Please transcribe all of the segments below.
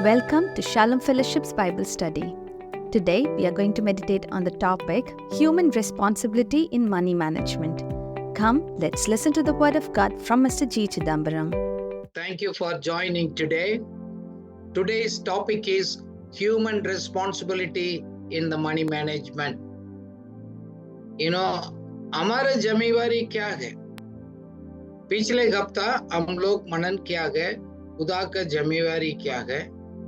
Welcome to Shalom Fellowship's Bible Study. Today we are going to meditate on the topic Human Responsibility in Money Management. Come, let's listen to the Word of God from Mr. G. Chidambaram. Thank you for joining today. Today's topic is Human Responsibility in the Money Management. हमारा जिम्मेवारी क्या है? पिछले हफ्ता हम लोग मनन किया गए खुदा का जिम्मेवारी क्या है.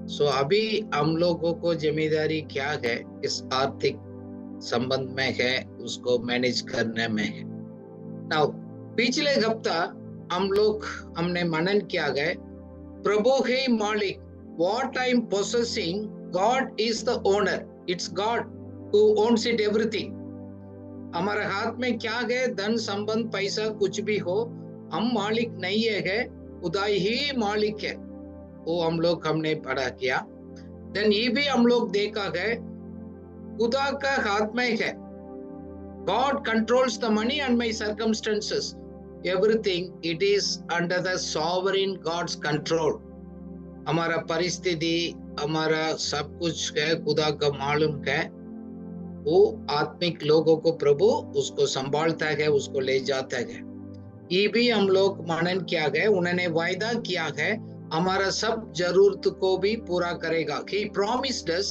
सो अभी हम लोगों को जिम्मेदारी क्या है इस आर्थिक संबंध में है, उसको मैनेज करने में है. नाउ पिछले हफ्ता हमने मनन किया गए प्रभु है मालिक. What I am possessing, God is the owner. It's God who owns it everything. हमारे हाथ में क्या है, धन संबंध पैसा कुछ भी हो, हम मालिक नहीं है, खुदा ही मालिक है. वो हमने पढ़ा किया. देन ये भी हम लोग देखा है खुदा का हाथ में है. God controls the money and my circumstances. Everything it is under the sovereign God's control. हमारा परिस्थिति, हमारा सब कुछ है खुदा का मालूम है. वो आत्मिक लोगों को प्रभु उसको संभालता है, उसको ले जाता है. ये भी हम लोग मनन किया गया. उन्होंने वायदा किया है हमारा सब जरूरत को भी पूरा करेगा. He promised us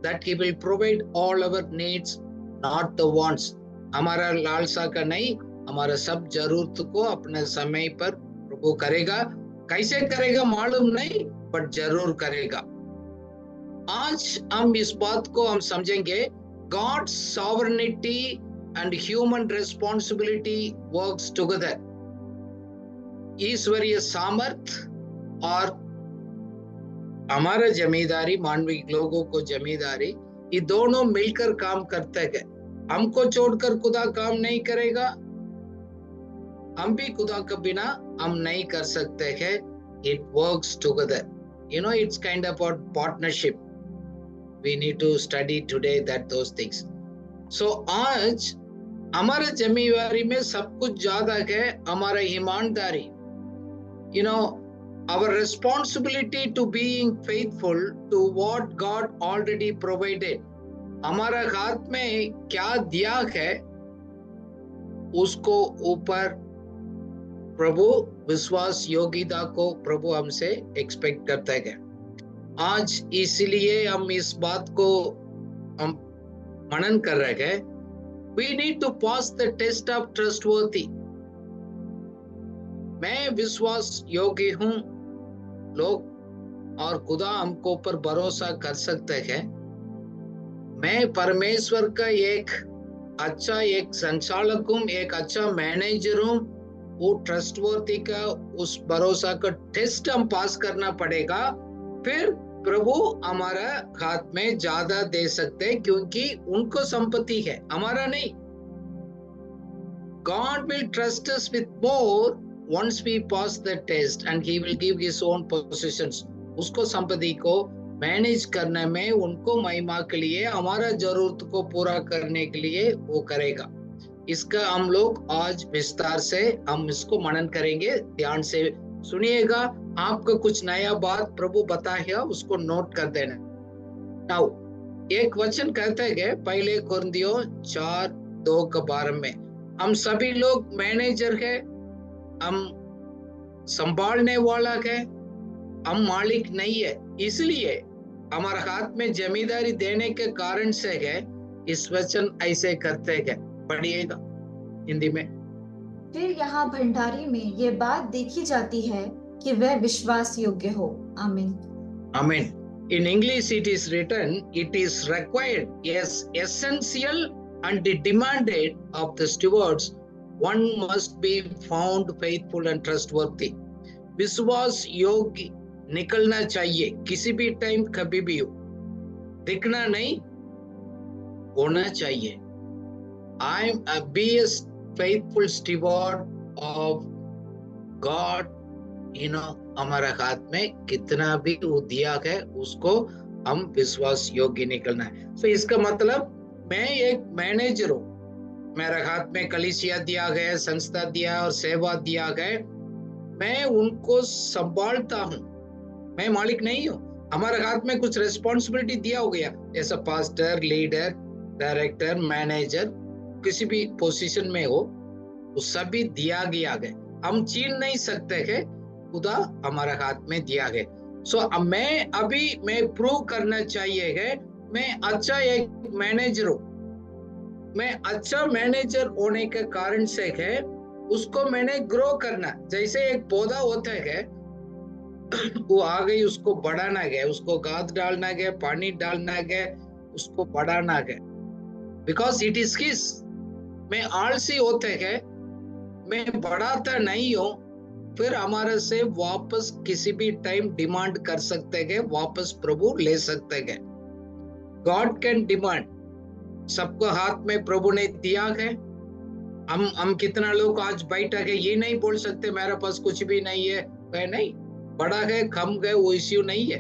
that he will provide all our needs, not the wants. हमारा लालसा का नहीं, हमारा सब जरूरत को अपने समय पर प्रभु करेगा. कैसे करेगा मालूम नहीं, पर जरूर करेगा. आज हम इस बात को हम समझेंगे. God's sovereignty and human responsibility works together. ईश्वरीय सामर्थ और हमारा जिम्मेदारी, मानवीय लोगों को जिम्मेदारी, ये दोनों मिलकर काम करते हैं. हमको छोड़कर खुदा काम नहीं करेगा, हम भी खुदा के बिना हम नहीं कर सकते हैं. It works together. It's kind of a partnership. We need to study today those things. So आज हमारे जिम्मेवारी में सब कुछ ज्यादा है हमारा ईमानदारी. Our responsibility to being faithful to what God already provided. हमारा हाथ में क्या दिया है उसको ऊपर प्रभु विश्वास योग्यता को प्रभु हमसे एक्सपेक्ट करता है. आज इसलिए हम इस बात को हम मनन कर रहे हैं. We need to pass the test of trustworthy. मैं विश्वास योग्य हूँ लोग, और खुदा हमको पर भरोसा कर सकते हैं. मैं परमेश्वर का एक संचालक हूँ, एक अच्छा मैनेजर हूँ. वो ट्रस्टवर्थी का उस भरोसा का टेस्ट हम पास करना पड़ेगा. फिर प्रभु हमारा हाथ में ज्यादा दे सकते हैं, क्योंकि उनको संपत्ति है, हमारा नहीं. God will trust us with more once we pass the test and he will give his own possessions. उसको संपत्ति को मैनेज करने में, उनको महिमा के लिए, हमारा जरूरत को पूरा करने के लिए वो करेगा. इसका हम लोग आज विस्तार से हम इसको मनन करेंगे. ध्यान से सुनिएगा. आपको कुछ नया बात प्रभु बताएगा, उसको नोट कर देना. नाउ एक वचन कहते हैं पहले कुरिन्थियों 4:2 के बारे में. हम सभी लोग मैनेजर है, हम संभालने वाला है, हम मालिक नहीं है. इसलिए हमारे हाथ में जिम्मेदारी देने के कारण से है इस वचन ऐसे करते हैं. पढ़िएगा हिंदी में. फिर यहाँ भंडारी में ये बात देखी जाती है कि वह विश्वास योग्य हो. आमीन. आमीन. In English it is written, it is required, yes, essential and demanded of the stewards. One must be found faithful and trustworthy. विश्वास योग्य निकलना चाहिए, किसी भी टाइम कभी भी हो, दिखना नहीं, होना चाहिए. I am be a faithful steward of God. हमारा हाथ में कितना भी वो दिया है उसको हम विश्वास योग्य निकलना है. So इसका मतलब मैं एक मैनेजर हूँ, मेरे हाथ में कलीसिया दिया गया, संस्था दिया और सेवा दिया गया. मैं उनको संभालता हूँ, मैं मालिक नहीं हूँ. हमारे हाथ में कुछ रिस्पॉन्सिबिलिटी दिया हो गया, जैसा पास्टर, लीडर, डायरेक्टर, मैनेजर, किसी भी पोजीशन में हो, वो सभी दिया गया है। हम छीन नहीं सकते है, खुदा हमारे हाथ में दिया है। सो मैं प्रूव करना चाहिए है, मैं अच्छा एक मैनेजर हूँ। मैं अच्छा मैनेजर होने के कारण से है, उसको मैंने ग्रो करना। जैसे एक पौधा होता है, वो आ गई, उसको बढ़ाना गया, उसको खाद डालना गया, पानी डालना गया, उसको बढ़ाना गया, बिकॉज इट इज हिज। मैं आलसी होते है, मैं बढ़ाता नहीं हूं, फिर हमारे से वापस किसी भी टाइम डिमांड कर सकते हैं, वापस प्रभु ले सकते हैं। God can demand. सबको हाथ में प्रभु ने दिया है। हम कितना लोग आज बैठा है, ये नहीं बोल सकते मेरे पास कुछ भी नहीं है, वह नहीं, बड़ा है कम है वो इश्यू नहीं है,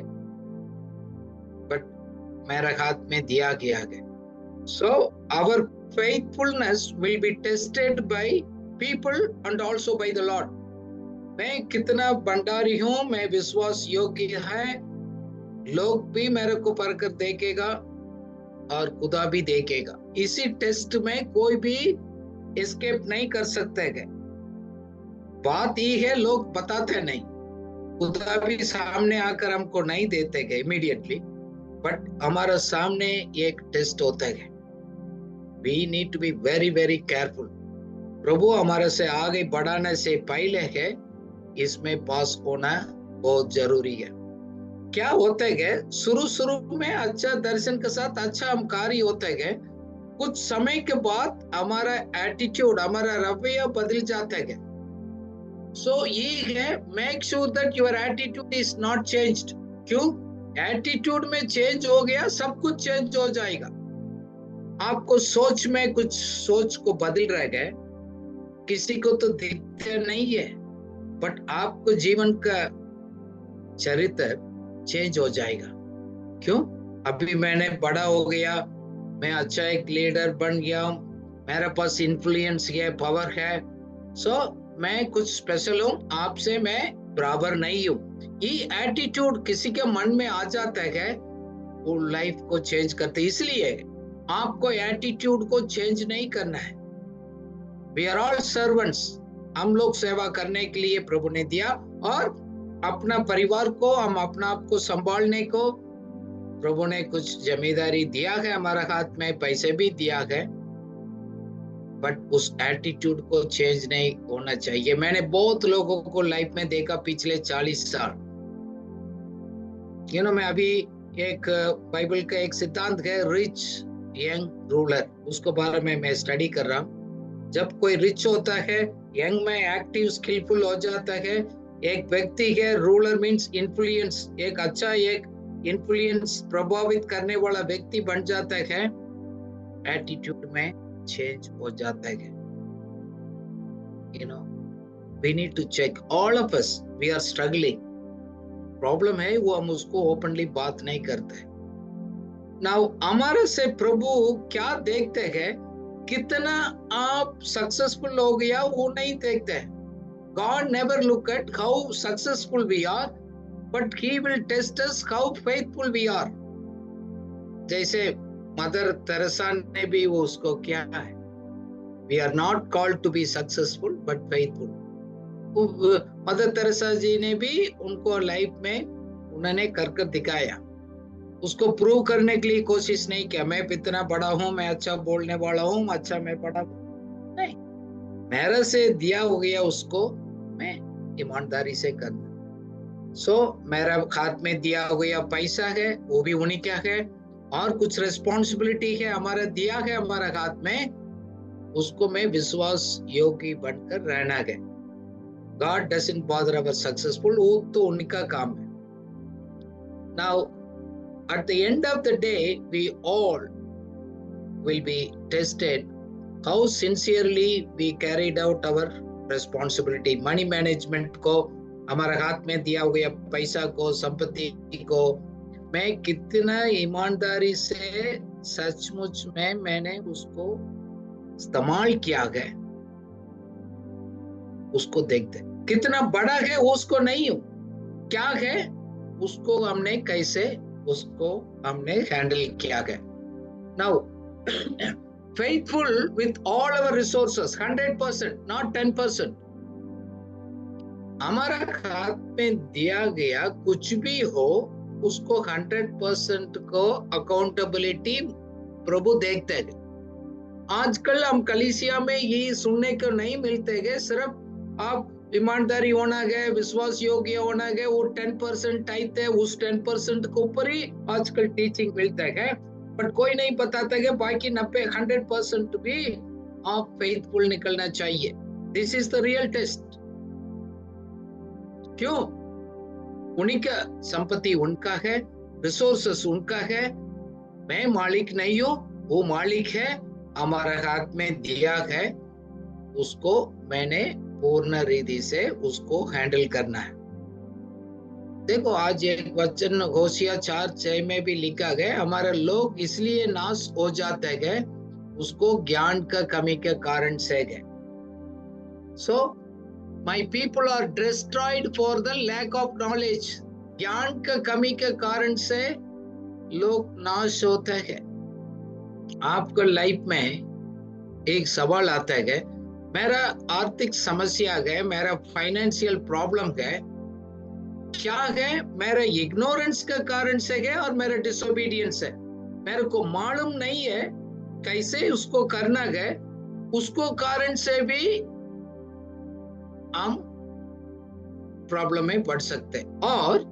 बट मेरे हाथ में दिया गया है। So our faithfulness will be tested by people and also by the Lord. मैं कितना भंडारी हूं, मैं विश्वास योग्य है, लोग भी मेरे को परख देखेगा और खुदा भी देखेगा। इसी टेस्ट में कोई भी एस्केप नहीं कर सकते है। बात ये है, लोग बताते नहीं, खुदा भी सामने आकर हमको नहीं देते गए इमीडिएटली, बट हमारा सामने एक टेस्ट होता है। We need to be very very careful. प्रभु हमारे से आगे बढ़ाने से पहले है, इसमें पास होना बहुत जरूरी है। क्या होता है, शुरू में अच्छा दर्शन के साथ अच्छा हम कार्य होता है, कुछ समय के बाद हमारा एटीट्यूड, हमारा रवैया बदल जाता है। सो ये है, make sure that your attitude is not changed. क्यों? एटीट्यूड में चेंज हो गया, सब कुछ चेंज हो जाएगा। आपको सोच में कुछ सोच को बदल रह गए, किसी को तो दिखते नहीं है, बट आपको जीवन का चरित्र चेंज हो जाएगा। क्यों? अभी मैंने बड़ा हो गया, मैं अच्छा एक लीडर बन गया, मेरे पास इन्फ्लुएंस है, पावर है, सो मैं कुछ स्पेशल हूं, आपसे मैं बराबर नहीं हूं। ये एटीट्यूड किसी के मन में आ जाता है, वो लाइफ को चेंज करते। इसलिए आपको एटीट्यूड को चेंज नहीं करना है। We are all servants. हम लोग सेवा करने के लिए प्रभु ने दिया, और अपना परिवार को, हम अपना आप को संभालने को प्रभु ने कुछ जिम्मेदारी दिया है हमारा हाथ में, पैसे भी दिया है, बट उस एटीट्यूड को चेंज नहीं होना चाहिए। मैंने बहुत लोगों को लाइफ में देखा पिछले 40 साल। मैं अभी एक बाइबल का एक सिद्धांत है, रिच यंग रूलर, उसको बारे में मैं स्टडी कर रहा हूँ। जब कोई रिच होता है, यंग में एक्टिव स्किलफुल हो जाता है, एक व्यक्ति है, रूलर मीन्स इन्फ्लुएंस, एक अच्छा एक इन्फ्लुएंस प्रभावित करने वाला व्यक्ति बन जाता है, एटीट्यूड में चेंज हो जाता है। we need to check, all of us we are struggling। Problem है वो हम उसको ओपनली बात नहीं करते। नाउ हमारे से प्रभु क्या देखते हैं, कितना आप सक्सेसफुल हो गया वो नहीं देखते हैं। God never look at how successful we are, but He will test us how faithful we are। जैसे मदर तेरेसा ने भी वो उसको क्या है, we are not called to be successful but faithful। Mother Teresa ji ने भी उनको लाइफ में उन्होंने कर दिखाया, उसको प्रूव करने के लिए कोशिश नहीं किया, मैं इतना बड़ा हूं, मैं अच्छा बोलने वाला हूं, अच्छा मैं बड़ा नहीं, मेरे से दिया हो गया, उसको मैं ईमानदारी से करना। सो मेरा हाथ में दिया हो गया पैसा है, वो भी उन्हीं क्या है, और कुछ रिस्पॉन्सिबिलिटी है हमारा दिया है हमारा हाथ में, उसको मैं विश्वास योग्य बनकर रहना है। God doesn't bother our successful, वो तो उनका काम है। Now at the end of the day, we all will be tested how sincerely we carried out our responsibility। Money management को, हमारे हाथ में दिया हो गया पैसा को, संपत्ति को, मैं कितना ईमानदारी से सचमुच में मैंने उसको इस्तेमाल किया है, उसको देखते। कितना बड़ा है उसको नहीं हूं, क्या है उसको हमने कैसे उसको हमने हैंडल किया गया. Now faithful with all our resources 100%, not 10%. हमारा हाथ में दिया गया कुछ भी हो उसको 100% को अकाउंटेबिलिटी प्रभु देखते हैं. आजकल हम कलीसिया में ये सुनने को नहीं मिलते गए, सिर्फ आप ईमानदारी होना है, विश्वास योग्य होना है, वो 10% टाइप है, उस 10% के ऊपर ही आजकल टीचिंग मिलता है. बट कोई नहीं बताता कि बाकी 100% भी आप फेथफुल निकलना चाहिए. This is the real test. क्यों? उन्हीं का संपत्ति उनका है, रिसोर्सेस उनका है. मैं मालिक नहीं हूं, वो मालिक है, हमारे हाथ में दिया है, उसको मैंने पूर्ण रीति से उसको हैंडल करना है. देखो आज एक वचन होशिया 4:6 में भी लिखा गया, हमारे लोग इसलिए नाश हो जाते हैं उसको ज्ञान का कमी के कारण से गए. So my people are destroyed for the lack of knowledge. ज्ञान का कमी के कारण से लोग नाश होते हैं. आपको लाइफ में एक सवाल आता है, मेरा आर्थिक समस्या है, मेरा फाइनेंशियल प्रॉब्लम है, क्या है? मेरा इग्नोरेंस के कारण से है और मेरा डिसोबीडियंस है. मेरे को मालूम नहीं है कैसे उसको करना है, उसको कारण से भी हम प्रॉब्लम में पड़ सकते. और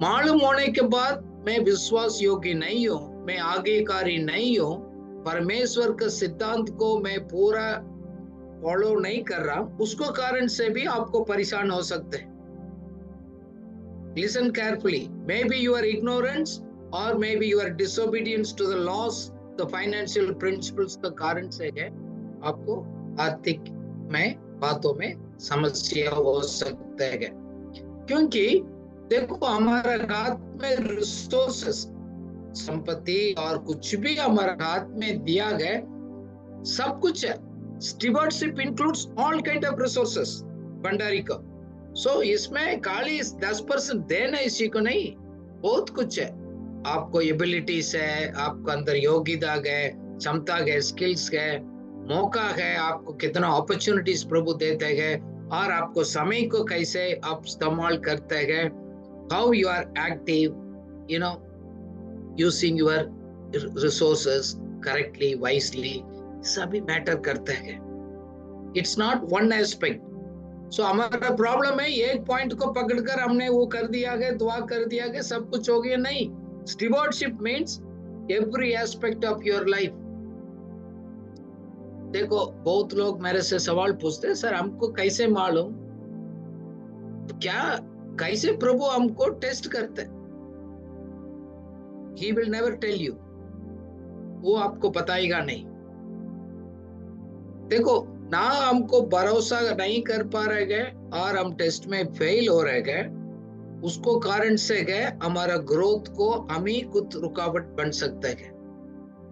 मालूम होने के बाद मैं विश्वास योग्य नहीं हूं, मैं आज्ञाकारी नहीं हूं, परमेश्वर के सिद्धांत को मैं पूरा फॉलो नहीं कर रहा, उसको कारण से भी आपको परेशान हो सकते हैं. Listen carefully. Maybe your ignorance or maybe your disobedience to the laws, the financial principles का कारण से है आपको आर्थिक में बातों में समस्या हो सकता है. क्योंकि देखो हमारा हाथ में रिसोर्सेस, संपत्ति और कुछ भी हमारे हाथ में दिया गया, सब कुछ है. Stewardship includes all kind of resources Bhandari का. सो इसमें खाली 10% देना इसी को नहीं, बहुत कुछ है. आपको एबिलिटीज है, आपको अंदर योग्यता है, क्षमता है, स्किल्स है, मौका है, आपको कितना अपॉर्चुनिटीज प्रभु देते हैं और आपको समय को कैसे आप इस्तेमाल करते हैं, how you are active, you know, using your resources correctly, wisely, सभी मैटर करते हैं. It's not one aspect. So हमारा प्रॉब्लम है एक पॉइंट को पकड़कर हमने वो कर दिया गया, दुआ कर दिया गया, सब कुछ हो गया. नहीं, stewardship means every aspect of your life. देखो बहुत लोग मेरे से सवाल पूछते हैं, सर हमको कैसे मालूम, क्या कैसे प्रभु हमको टेस्ट करते? He will never tell you. वो आपको बताएगा नहीं. देखो ना हमको भरोसा नहीं कर पा रहे गए और हम टेस्ट में फेल हो रहे गए, उसको कारण से गए हमारा ग्रोथ को हम ही कुछ रुकावट बन सकता है.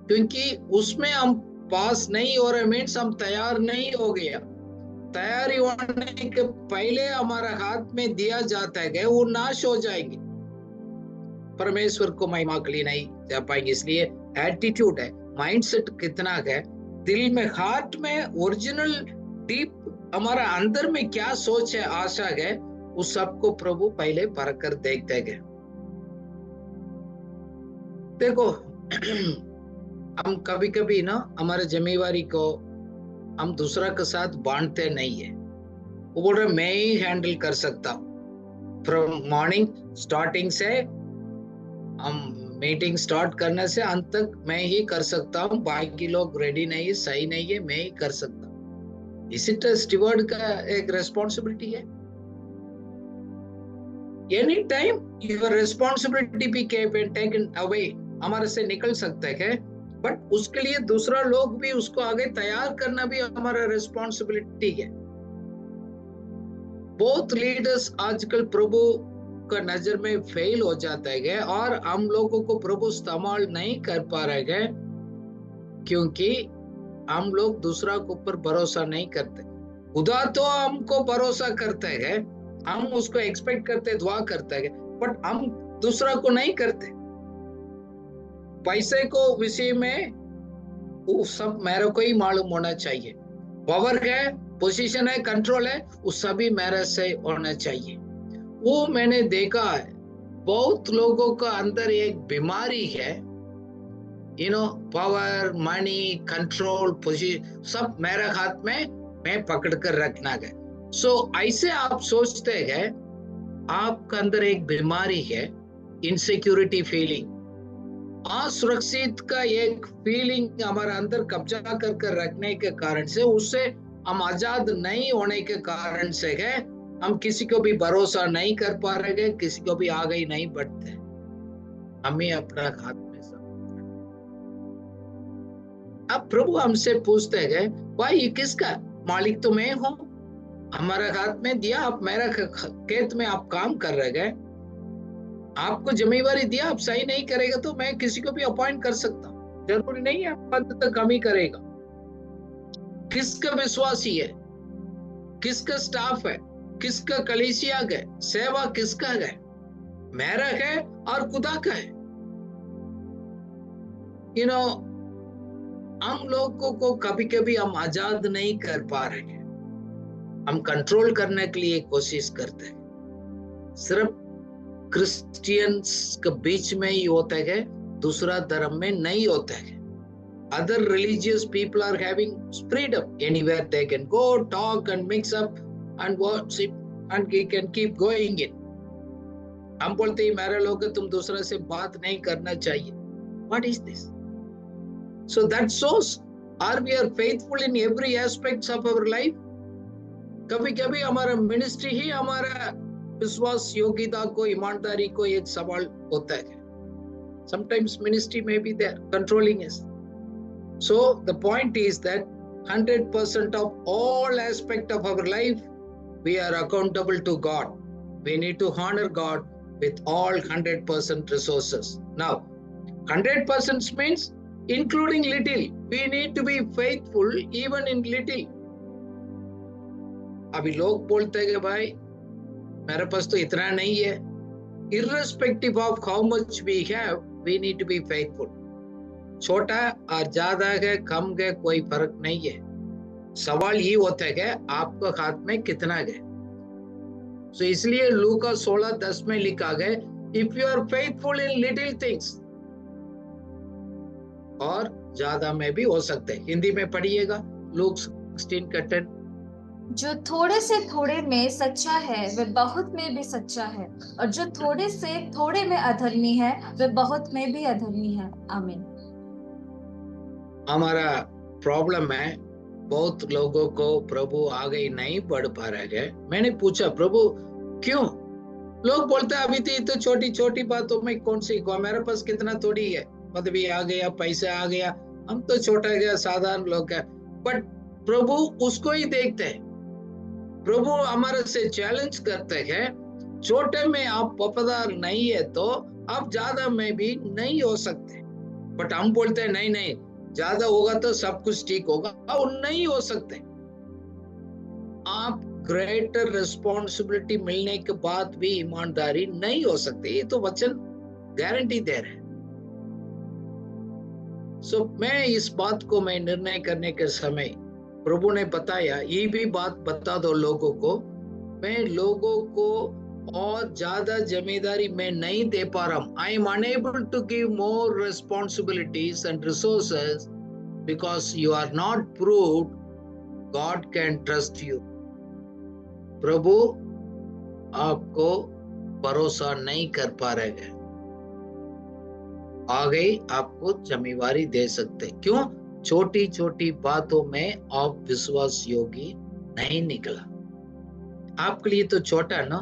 क्योंकि उसमें हम पास नहीं हो रहे मीन्स हम तैयार नहीं हो गया. तैयारी होने के पहले हमारा हाथ में दिया जाता है वो नाश हो जाएगी, परमेश्वर को महिमा के लिए नहीं जा पाएंगे. इसलिए एटीट्यूड है, माइंडसेट कितना है, दिल में, हार्ट में, ओरिजिनल डीप हमारा अंदर में क्या सोच है, आशा है, उस सबको प्रभु पहले परख कर देखते हैं. देखो हम कभी कभी ना हमारे जिम्मेवारी को हम दूसरा के साथ बांटते नहीं है. वो बोल रहे मैं ही हैंडल कर सकता हूँ. फ्रॉम मॉर्निंग स्टार्टिंग से हम मीटिंग स्टार्ट करने से अंत तक मैं ही कर सकता हूँ, बाकी लोग रेडी नहीं है, सही नहीं है, मैं ही कर सकता हूँ. इस स्टीवर्ड का एक रेस्पॉन्सिबिलिटी है. एनी टाइम योर रेस्पॉन्सिबिलिटी भी टेकन अवे, हमारे से निकल सकता है, बट उसके लिए दूसरा लोग भी उसको आगे तैयार करना भी हमारा रेस्पॉन्सिबिलिटी है. बहुत लीडर्स आजकल प्रभु का नजर में फेल हो जाता है और हम लोगों को प्रभु इस्तेमाल नहीं कर पा रहे हैं क्योंकि हम लोग दूसरा के ऊपर भरोसा नहीं करते. खुदा तो हमको भरोसा करते हैं, हम उसको एक्सपेक्ट करते, दुआ करते हैं, बट हम दूसरा को नहीं करते। पैसे को विषय में वो सब मेरे को ही मालूम होना चाहिए। पावर है, पोजीशन है, कंट्रोल है, वो सभी मेरे से होना चाहिए। वो मैंने देखा है, बहुत लोगों का अंदर एक बीमारी है, पावर, मनी, कंट्रोल, पोजीशन सब मेरे हाथ में, मैं पकड़ कर रखना है। ऐसे आप सोचते हैं, आपका अंदर एक बीमारी है, इनसिक्योरिटी फीलिंग, असुरक्षित का एक फीलिंग हमारे अंदर कब्जा कर रखने के कारण से, उससे हम आजाद नहीं होने के कारण से है, हम किसी को भी भरोसा नहीं कर पा रहे, किसी को भी आगे ही नहीं बढ़ते। हमें अपना हाथ में सब। अब प्रभु हमसे पूछते हैं, भाई ये किसका मालिक? तो मैं हूं, हमारे हाथ में दिया, आप मेरा खेत में आप काम कर रहे हैं, आपको जिम्मेवारी दिया, आप सही नहीं करेगा तो मैं किसी को भी अपॉइंट कर सकता हूं, जरूरी नहीं है आप अंत तक कम ही करेगा। किसका विश्वासी है, किसका स्टाफ है, किसका कलीसिया है, सेवा किसका है? मेरा है और खुदा का है। हम लोगों को कभी कभी हम आजाद नहीं कर पा रहे हैं, हम कंट्रोल करने के लिए कोशिश करते हैं। सिर्फ क्रिश्चियंस के बीच में ही होता है, दूसरा धर्म में नहीं होता है। Other religious people are having freedom. Anywhere they can go, talk and mix up and worship and they can keep going in. हम बोलते हैं मेरे लोग तुम दूसरे से बात नहीं करना चाहिए। What is this? So that shows, are we are faithful in every aspects of our life? कभी कभी हमारा मिनिस्ट्री ही हमारा विश्वास योग्यता को, ईमानदारी को एक सवाल होता है। Sometimes ministry may be there controlling us. So the point is that 100% of all aspect of our life, we are accountable to God. We need to honor God with all 100% resources. Now, 100% means including little. We need to be faithful even in little. अभी लोग बोलते हैं कि भाई मेरे पास तो इतना नहीं है। Irrespective of how much we have, we need to be faithful. छोटा और ज्यादा है, कम है, कोई फर्क नहीं है। सवाल ये होता है कि आपके हाथ में कितना है। So इसलिए लूका 16:10 में लिखा गया, if you are faithful in little things, और ज्यादा में भी हो सकते हैं। हिंदी में पढ़िएगा, लूक 16:10। जो थोड़े से थोड़े में सच्चा है वह बहुत में भी सच्चा है, और जो थोड़े से थोड़े में अधर्मी है वह बहुत में भी अधर्मी है। आमीन। हमारा प्रॉब्लम है, बहुत लोगों को प्रभु आगे नहीं बढ़ पा रहे हैं। मैंने पूछा प्रभु क्यों? लोग बोलते हैं अभी तो छोटी छोटी बातों में कौन सी को, मेरे पास कितना थोड़ी है, पदवी आ गया, पैसा आ गया, हम तो छोटा गया साधारण लोग है। बट प्रभु उसको ही देखते हैं। प्रभु हमारे से चैलेंज करते हैं, छोटे में आप वफादार नहीं है तो आप ज्यादा में भी नहीं हो सकते। बट हम बोलते हैं नहीं नहीं, ज्यादा होगा तो सब कुछ ठीक होगा, और नहीं हो सकते। आप ग्रेटर रिस्पॉन्सिबिलिटी मिलने के बाद भी ईमानदारी नहीं हो सकती, ये तो वचन गारंटी दे रहे हैं। सो मैं इस बात को मैं निर्णय करने के समय प्रभु ने बताया, ये भी बात बता दो लोगों को, मैं लोगों को और ज्यादा जिम्मेदारी मैं नहीं दे पा रहा हूं। I am unable to give more responsibilities and resources because you are not proved God can trust you. प्रभु आपको भरोसा नहीं कर पा रहे हैं, आगे आपको जिम्मेवारी दे सकते। क्यों? छोटी छोटी बातों में आप विश्वास योगी नहीं निकला। आपके लिए तो छोटा ना,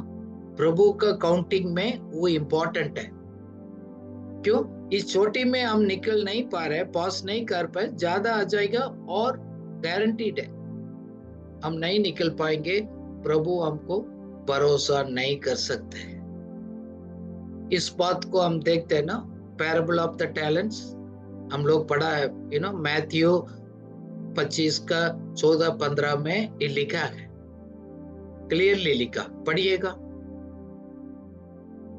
प्रभु का काउंटिंग में वो इम्पोर्टेंट है। क्यों? इस छोटी में हम निकल नहीं पा रहे, पास नहीं कर पाए, ज्यादा आ जाएगा और गारंटीड है हम नहीं निकल पाएंगे। प्रभु हमको भरोसा नहीं कर सकते। इस बात को हम देखते हैं ना, पैराबल ऑफ द टैलेंट्स हम लोग पढ़ा है, मैथ्यू 25 का 14-15 में ये लिखा है, क्लियरली लिखा, पढ़िएगा।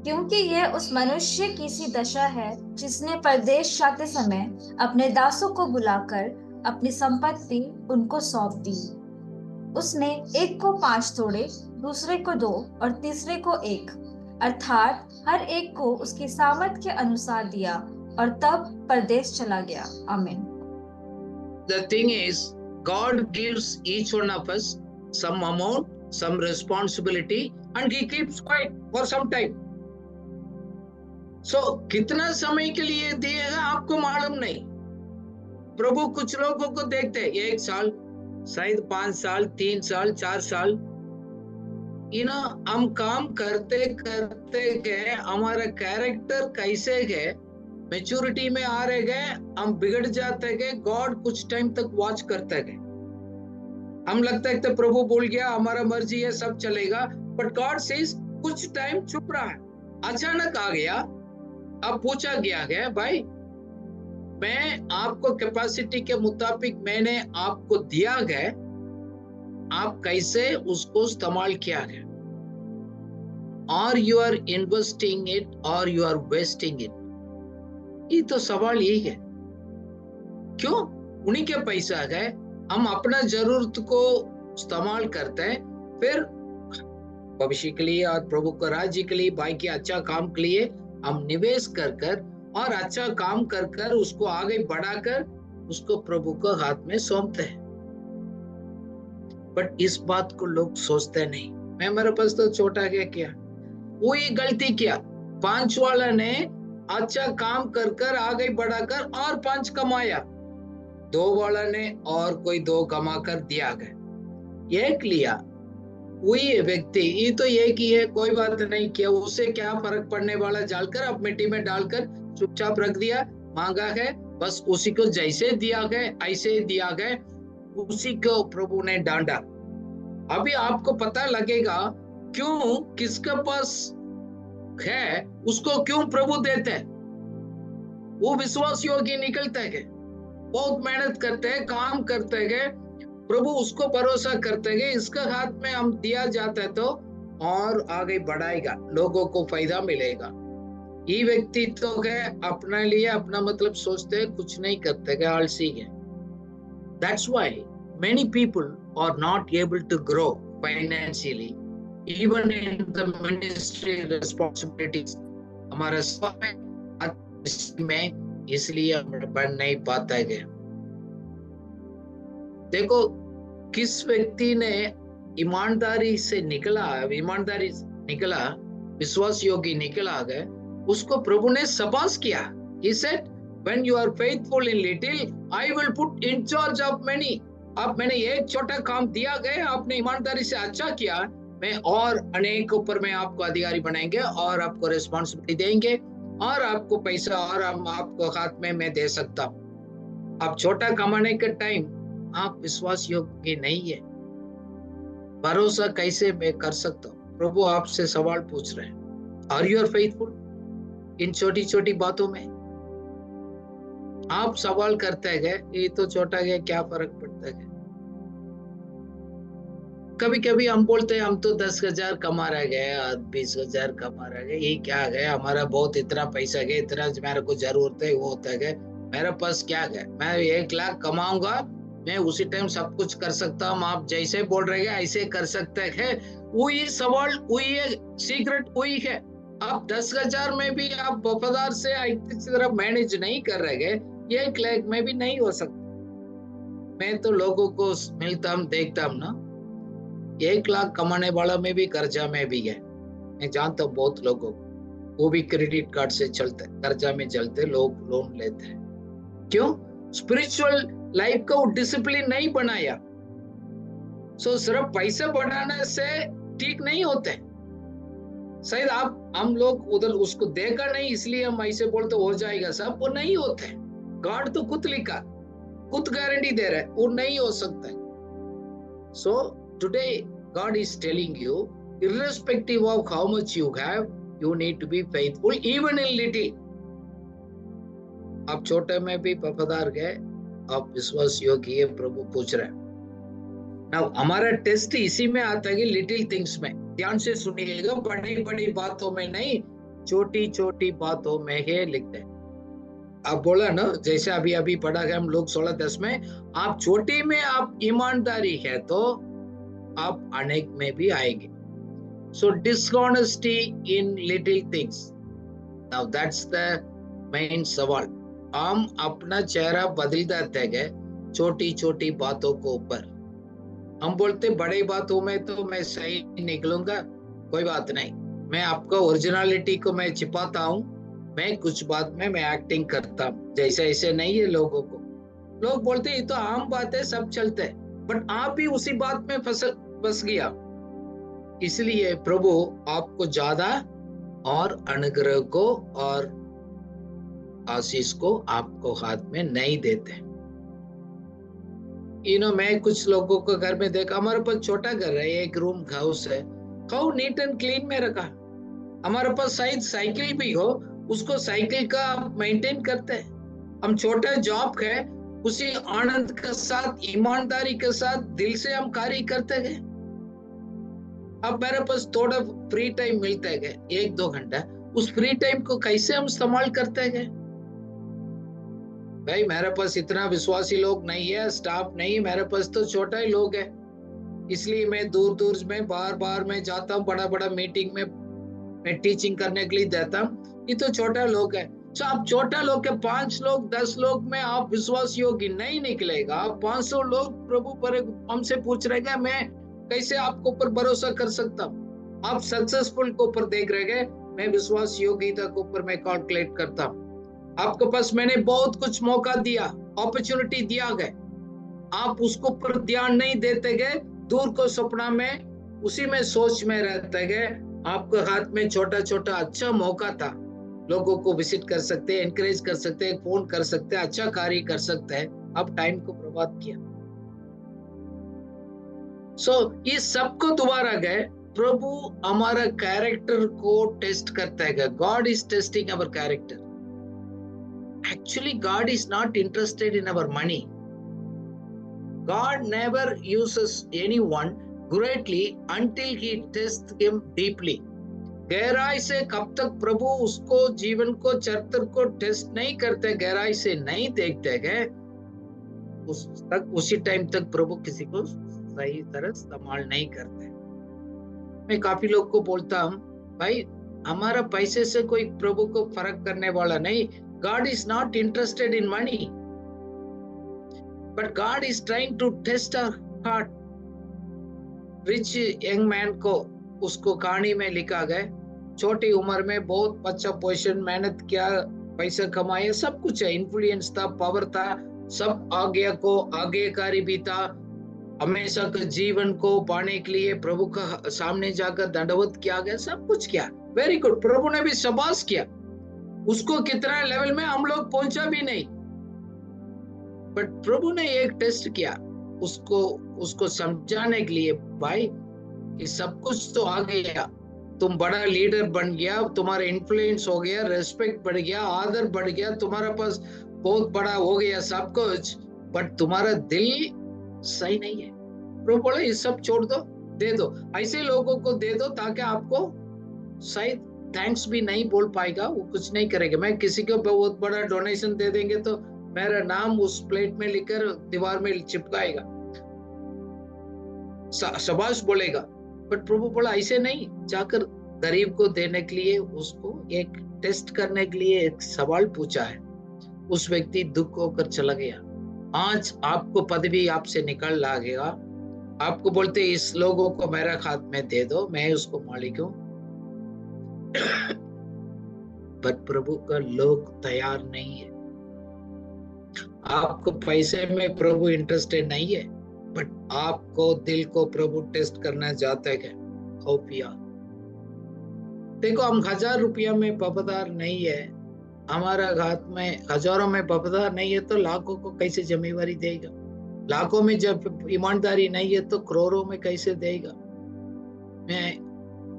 क्योंकि यह उस मनुष्य की सी दशा है जिसने परदेश जाते समय अपने दासों को बुलाकर अपनी संपत्ति उनको सौंप दी। उसने एक को 5 तोड़े, दूसरे को 2 और तीसरे को 1, अर्थात हर एक को उसकी सामर्थ के अनुसार दिया और तब परदेश चला गया। आमीन। The thing is, God gives each one of us some amount, some responsibility, and He keeps quiet for some time. So, कितना समय के लिए दिएगा आपको मालूम नहीं। प्रभु कुछ लोगों को देखते हैं 1 साल, शायद 5 साल, 3 साल, 4 साल। हम काम करते करते गए, हमारा कैरेक्टर कैसे गए, मैच्योरिटी में आ रहे गए, हम बिगड़ जाते गए। गॉड कुछ टाइम तक वॉच करते गए। हम लगता है तो प्रभु बोल गया हमारा मर्जी है, सब चलेगा, बट गॉड सेज कुछ टाइम चुप रहा है। अचानक आ गया, अब पूछा गया है भाई मैं आपको कैपेसिटी के मुताबिक मैंने आपको दिया गया, आप कैसे उसको इस्तेमाल किया गया? और यू आर इन्वेस्टिंग इट और यू आर वेस्टिंग इट? ये तो सवाल यही है। क्यों? उन्हीं के पैसा गए, हम अपना जरूरत को इस्तेमाल करते हैं, फिर भविष्य के लिए और प्रभु को राज्य के लिए, बाकी अच्छा काम के लिए हम निवेश कर और अच्छा काम कर उसको आगे बढ़ाकर उसको प्रभु को हाथ में सौंपते हैं। बट इस बात को लोग सोचते नहीं। मैं मेरे पास तो छोटा क्या वही गलती किया। 5 वाला ने अच्छा काम कर आगे बढ़ाकर और 5 कमाया, 2 वाला ने और कोई 2 कमा कर दिया गया। 1 लिया, वही व्यक्ति ये तो एक ही है, कोई बात नहीं किया, उससे क्या फर्क पड़ने वाला, डालकर अब मिट्टी में डालकर चुपचाप रख दिया। मांगा है बस उसी को जैसे दिया गया ऐसे दिया गया, उसी को प्रभु ने डांटा। अभी आपको पता लगेगा क्यों किसके पास है उसको क्यों प्रभु देते हैं। वो विश्वास योग्य निकलता है, बहुत मेहनत करते हैं, काम करते हैं, प्रभु उसको भरोसा करते हैं, इसका हाथ में हम दिया जाता है तो और आगे बढ़ाएगा, लोगों को फायदा मिलेगा। ये व्यक्ति तो है अपने लिए अपना मतलब सोचते हैं, कुछ नहीं करते हैं, आलसी है। That's why many people are not able to grow financially, even in the ministry responsibilities. हमारा समय में इसलिए बढ़ नहीं पाता है। देखो किस व्यक्ति ने ईमानदारी से निकला, विश्वास योगी निकला गया, उसको प्रभु ने शाबाश किया। He said, when you are faithful in little, I will put in charge of many. अब मैंने एक छोटा काम दिया गया, आपने ईमानदारी से अच्छा किया, मैं और अनेक ऊपर में आपको अधिकारी बनाएंगे और आपको रिस्पॉन्सिबिलिटी देंगे और आपको पैसा और हम आपको हाथ में मैं दे सकता हूँ। अब छोटा कमाने के टाइम आप विश्वास योग्य नहीं है, भरोसा कैसे मैं कर सकता हूँ? प्रभु आपसे सवाल पूछ रहे हैं, are you are faithful in छोटी छोटी बातों में? आप सवाल करते गए, ये तो छोटा गया, क्या फर्क पड़ता है? कभी कभी हम बोलते हैं हम तो 10,000 कमा रहे गए, 20,000 कमा रहे गए, ये क्या गए, हमारा बहुत इतना पैसा गया, इतना मेरे को जरूरत है, वो होता है, मेरे पास क्या गया, मैं 1 लाख कमाऊंगा, मैं उसी टाइम सब कुछ कर सकता हूँ, आप जैसे बोल रहे हैं ऐसे कर सकते हैं। वही सवाल, वही है सीक्रेट, वही है। आप 10,000 में भी आप वफादार से अच्छी तरह मैनेज नहीं कर रहे हैं, 1 लाख में भी नहीं हो सकता। मैं तो लोगों को मिलता हूँ, देखता हूँ ना, 1 लाख कमाने वाला में भी कर्जा में भी है। मैं जानता हूँ बहुत लोगों को, वो भी क्रेडिट कार्ड से चलते, कर्जा में चलते, लोग लोन लेते हैं। क्यों? स्पिरिचुअल लाइफ का वो डिसिप्लिन नहीं बनाया। सो सिर्फ पैसा बढ़ाने से ठीक नहीं होते। शायद हम लोग उधर उसको देखा नहीं, इसलिए हम ऐसे बोलते हो जाएगा सब, वो नहीं होते। गॉड तो खुद लिखा, खुद गारंटी दे रहा है, वो नहीं हो सकता। So today God is telling you, irrespective of how much you have, you need to be faithful even in little. आप छोटे में भी वफादार गए, आप विश्वास योग्य है, प्रभु पूछ रहे हैं। Now, हमारा टेस्ट इसी में आता है कि लिटिल थिंग्स में। ध्यान से सुनिएगा, बड़ी बड़ी बातों में नहीं, छोटी छोटी बातों में है लिखते हैं। आप बोला ना, जैसे अभी अभी पढ़ा है हम लोग 16:10 में, आप छोटी में आप ईमानदारी है तो आप अनेक में भी आएंगे। So dishonesty in little things, now that's the main सवाल। हम अपना चेहरा बदल देते हैं छोटी छोटी बातों को ऊपर। हम बोलते बड़ी बातों में तो मैं सही निकलूंगा, कोई बात नहीं, मैं आपका ओरिजिनलिटी को मैं छिपाता हूँ, मैं कुछ बात में मैं एक्टिंग करता हूँ, जैसे ऐसे नहीं है लोगों को। लोग बोलते ये तो आम बात है, सब चलते है, बट आप भी उसी बात में फंस गया। इसलिए प्रभु आपको ज्यादा और अनुग्रह को और आशीष को आपको हाथ में नहीं देते। मैं कुछ लोगों को घर में देखा, हमारे पास छोटा घर है, एक रूम हाउस है, खाओ नीट एंड क्लीन में रखा। हमारे पास शायद साइकिल भी हो, उसको साइकिल का मेंटेन करते हैं। हम छोटा जॉब है, उसी आनंद के साथ, ईमानदारी के साथ, दिल से हम कार्य करते गए। अब मेरे पास थोड़ा फ्री टाइम मिलता है 1-2 घंटा, उस फ्री टाइम को कैसे हम इस्तेमाल करते गए। भाई मेरे पास इतना विश्वासी लोग नहीं है, स्टाफ नहीं है, मेरे पास तो छोटा ही लोग है, इसलिए मैं दूर दूर में बार मैं जाता हूँ, बड़ा बड़ा मीटिंग में मैं टीचिंग करने के लिए देता हूँ। ये तो छोटा लोग है। तो आप छोटा लोग के 5 लोग 10 लोग में आप विश्वास योग्य नहीं निकलेगा। आप 500 लोग प्रभु पर हमसे पूछ रहे हैं, मैं कैसे आपको ऊपर भरोसा कर सकता हूँ। आप सक्सेसफुल को ऊपर देख रहे हैं, मैं विश्वास योग्यता के ऊपर मैं कैलकुलेट करता हूँ। आपके पास मैंने बहुत कुछ मौका दिया, अपॉर्चुनिटी दिया गया, आप उसको पर ध्यान नहीं देते गए, दूर को सपना में उसी में सोच में रहते गए। आपके हाथ में छोटा छोटा अच्छा मौका था, लोगों को विजिट कर सकते हैं, एनकरेज कर सकते हैं, फोन कर सकते हैं, अच्छा कार्य कर सकते हैं, आप टाइम को बर्बाद किया। ये सबको दोबारा गए, प्रभु हमारा कैरेक्टर को टेस्ट करता है। God is testing our character. Actually, God is not interested in our money. God never uses anyone greatly until he tests him deeply. गहराई से कब तक प्रभु उसको जीवन को चरित्र को टेस्ट नहीं करते, गहराई से नहीं देखते गए, उसी टाइम तक प्रभु किसी को सही तरह इस्तेमाल नहीं करते। मैं काफी लोग को बोलता हूँ, भाई हमारा पैसे से कोई प्रभु को फर्क करने वाला नहीं। God is not interested in money, but God is trying to test our heart. Rich young man को उसको कहानी में लिखा गया, छोटी उम्र में बहुत अच्छा पोजीशन, मेहनत किया, पैसा कमाया, सब कुछ है, इन्फ्लुएंस था, पावर था, सब आज्ञाकारी भी था, हमेशा के जीवन को पाने के लिए प्रभु का सामने जाकर दंडवत किया गया, सब कुछ किया, वेरी गुड, प्रभु ने भी शाबाश किया। उसको कितना लेवल में हम लोग पहुंचा भी नहीं, बट प्रभु ने एक टेस्ट किया उसको समझाने के लिए, भाई ये सब कुछ तो आ गया, तुम बड़ा लीडर बन गया, तुम्हारा इन्फ्लुएंस हो गया, रेस्पेक्ट बढ़ गया, आदर बढ़ गया, तुम्हारा पास बहुत बड़ा हो गया सब कुछ, बट तुम्हारा दिल सही नहीं है। प्रभु बोले ये सब छोड़ दो, दे दो, ऐसे लोगों को दे दो ताकि आपको शायद थैंक्स भी नहीं बोल पाएगा, वो कुछ नहीं करेगा। मैं किसी को बहुत बड़ा डोनेशन दे देंगे तो मेरा नाम उस प्लेट में लिखकर दीवार में चिपकाएगा, शाबाश बोलेगा, बट प्रभु बोला ऐसे नहीं, जाकर गरीब को देने के लिए उसको एक टेस्ट करने के लिए एक सवाल पूछा है। उस व्यक्ति दुख होकर चला गया। आज आपको पदवी आपसे निकल लागेगा, आपको बोलते इस लोगों को मेरा हाथ में दे दो, मैं उसको मालिक हूं, पर प्रभु का लोग तैयार नहीं है। आपको पैसे में प्रभु इंटरेस्टेड नहीं है, बट आपको दिल को प्रभु टेस्ट करना चाहते हैं। खाओ पिया, देखो हम 1000 रुपया में वफादार नहीं है, हमारा हाथ में हजारों में वफादार नहीं है, तो लाखों को कैसे जिम्मेवारी देगा? लाखों में जब ईमानदारी नहीं है तो करोड़ों में कैसे देगा? मैं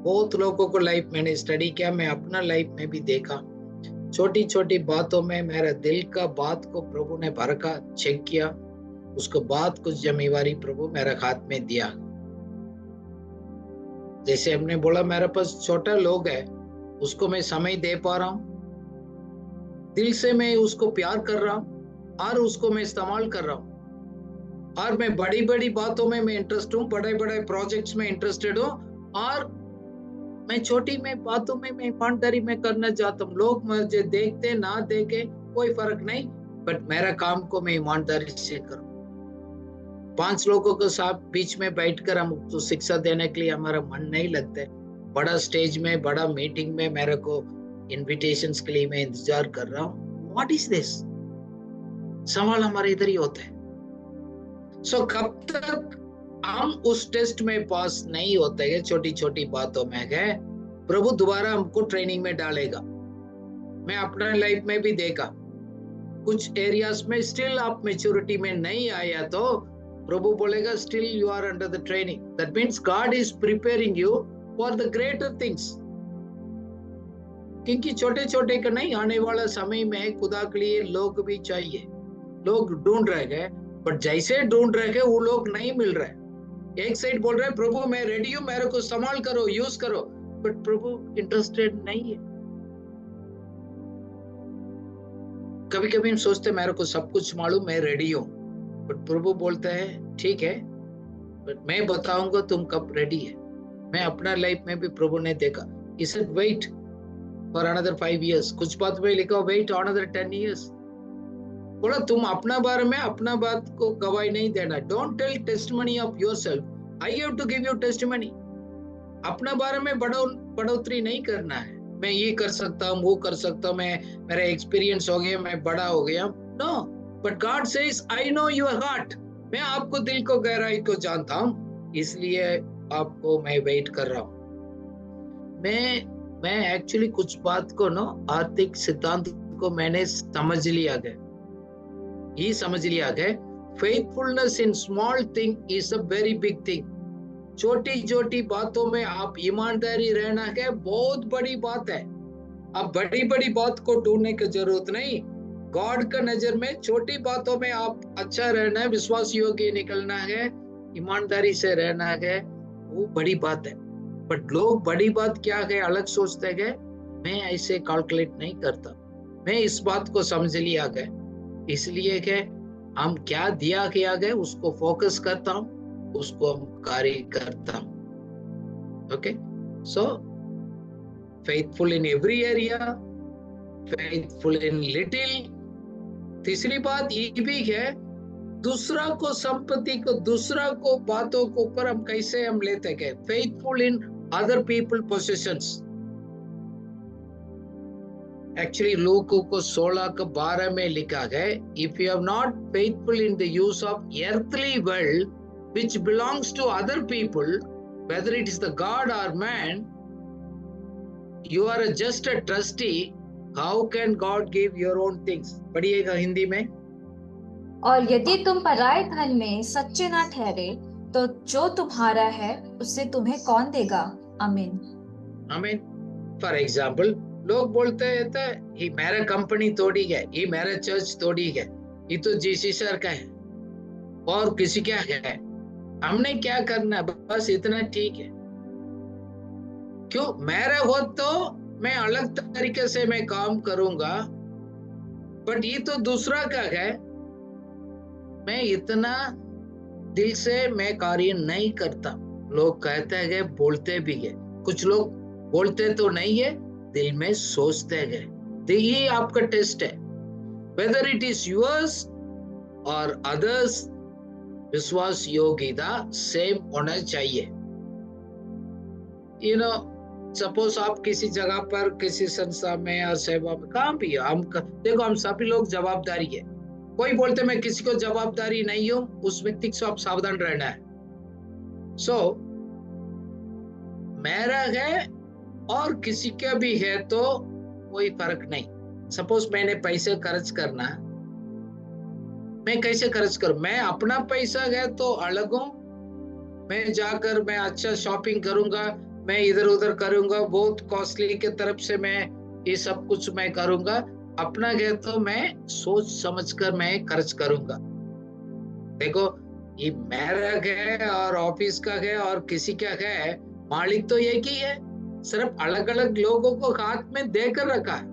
बहुत लोगों को लाइफ मैंने स्टडी किया, मैं अपना लाइफ में भी देखा, छोटी छोटी बातों में मेरा दिल का बात को प्रभु ने परखा, चेक किया, उसको बाद कुछ जिम्मेवारी प्रभु मेरे हाथ में दिया। जैसे हमने बोला मेरे पास छोटा लोग है, उसको मैं समय दे पा रहा हूँ, दिल से मैं उसको प्यार कर रहा हूँ और उसको मैं इस्तेमाल कर रहा हूँ। और मैं बड़ी बड़ी बातों में मैं इंटरेस्ट हूँ, बड़े बड़े प्रोजेक्ट्स में इंटरेस्टेड हूँ, और मैं छोटी में बातों में मैं ईमानदारी में करना चाहता हूँ। लोग मुझे देखते ना देखे कोई फर्क नहीं, बट मेरा काम को मैं ईमानदारी से करूँ। 5 लोगों के साथ बीच में बैठकर हम तो शिक्षा देने के लिए हमारा मन नहीं लगता है। बड़ा स्टेज में, बड़ा मीटिंग में मेरे को इनविटेशंस के लिए मैं इंतजार कर रहा हूँ। What is this? सवाल हमारे इधर ही होता है। सो कब तक हम उस टेस्ट में पास नहीं होते हैं, छोटी छोटी बातों में है, प्रभु दोबारा हमको ट्रेनिंग में डालेगा। मैं अपना लाइफ में भी देखा, कुछ एरियाज में स्टिल आप मेच्योरिटी में नहीं आया तो प्रभु बोलेगा still you are under the training. That means God is preparing you for the greater things. क्योंकि छोटे छोटे का नहीं, आने वाला समय में खुदा के लिए लोग भी चाहिए। लोग ढूंढ रहे हैं, बट जैसे ढूंढ रहे हैं वो लोग नहीं मिल रहे। एक साइड बोल रहे हैं प्रभु मैं रेडी हूं, मेरे को इस्तेमाल करो, यूज करो, बट प्रभु इंटरेस्टेड नहीं है। कभी कभी हम सोचते मेरे को सब कुछ मालूम, मैं रेडी हूं, बट प्रभु बोलता है ठीक है, बट मैं बताऊंगा तुम कब रेडी है। मैं अपना लाइफ में भी प्रभु ने देखा, he said wait for another 5 years। कुछ बात में लिखा wait another 10 years। बोला तुम अपना बारे में अपना बात को गवाही नहीं देना। Don't tell testimony of yourself, I have to give you testimony. अपना बारे में बढ़ोतरी नहीं करना है, मैं ये कर सकता हूँ, वो कर सकता हूँ, मैं मेरा एक्सपीरियंस हो गया, मैं बड़ा हो गया। No, but God says I know your heart. मैं आपको दिल को गहराई को जानता हूँ, इसलिए आपको मैं वेट कर रहा हूँ। मैं एक्चुअली कुछ बात को ना आर्थिक सिद्धांत को मैंने समझ लिया गया, ये समझ लिया गया। Faithfulness in small thing is a very big thing. छोटी छोटी बातों में आप ईमानदारी रहना है, बहुत बड़ी बात है। आप बड़ी बड़ी बात को ढूंढने की जरूरत नहीं। गॉड का नजर में छोटी बातों में आप अच्छा रहना है, विश्वास योग्य निकलना है, ईमानदारी से रहना है, वो बड़ी बात है। बट लोग बड़ी बात क्या है अलग सोचते हैं। मैं ऐसे कैलकुलेट नहीं करता। मैं इस बात को समझ लिया गया, इसलिए कि हम क्या दिया गया गया उसको फोकस करता हूँ, उसको हम कार्य करता हूँ। Okay, so faithful in every area, faithful in little. तीसरी बात ये भी है, दूसरा को संपत्ति को, दूसरा को बातों को ऊपर हम कैसे हम लेते गए। Faithful in other people possessions. Actually लोगों को 16:12 में लिखा है, if you have not faithful in the use of earthly world which belongs to other people, whether it is the God or man, you are just a trustee. How can God give your own things? पढ़िएगा हिंदी में। और यदि तुम पराये धन में सच्चे ना ठहरे, तो जो तुम्हारा है उससे तुम्हें कौन देगा? आमीन। आमीन। फॉर एग्जाम्पल, लोग बोलते हैं ये मेरा कंपनी तोड़ी है, ये मेरा चर्च तोड़ी है, ये तो जीसी सर का है और किसी क्या है, हमने क्या करना, बस इतना ठीक है। क्यों? मेरा हो तो मैं अलग तरीके से मैं काम करूंगा, बट ये तो दूसरा का है, मैं इतना दिल से मैं कार्य नहीं करता। लोग कहते हैं, बोलते भी है, कुछ लोग बोलते तो नहीं है, दिल में सोचते हैं। तो ये आपका टेस्ट है, वेदर इट इज यूर्स और अदर्स, विश्वास योग्यता सेम होना चाहिए। यू नो, सपोज आप किसी जगह पर किसी संस्था में और सेवा में काम भी है, देखो हम सभी लोग जवाबदारी है। कोई बोलते मैं किसी को जवाबदारी नहीं हूं, उस व्यक्ति से आप सावधान रहना है। सो मेरा है और किसी का भी है तो कोई फर्क नहीं। सपोज मैंने पैसे खर्च करना, मैं कैसे खर्च करूं? मैं अपना पैसा है तो अलग हूं, मैं जाकर मैं अच्छा शॉपिंग करूंगा, मैं इधर उधर करूंगा, बहुत कॉस्टली के तरफ से मैं ये सब कुछ मैं करूंगा। अपना है तो मैं सोच समझकर मैं खर्च करूंगा। देखो, ये मेरा है और ऑफिस का है और किसी का है, मालिक तो एक ही है। सिर्फ अलग अलग लोगों को हाथ में देकर रखा है।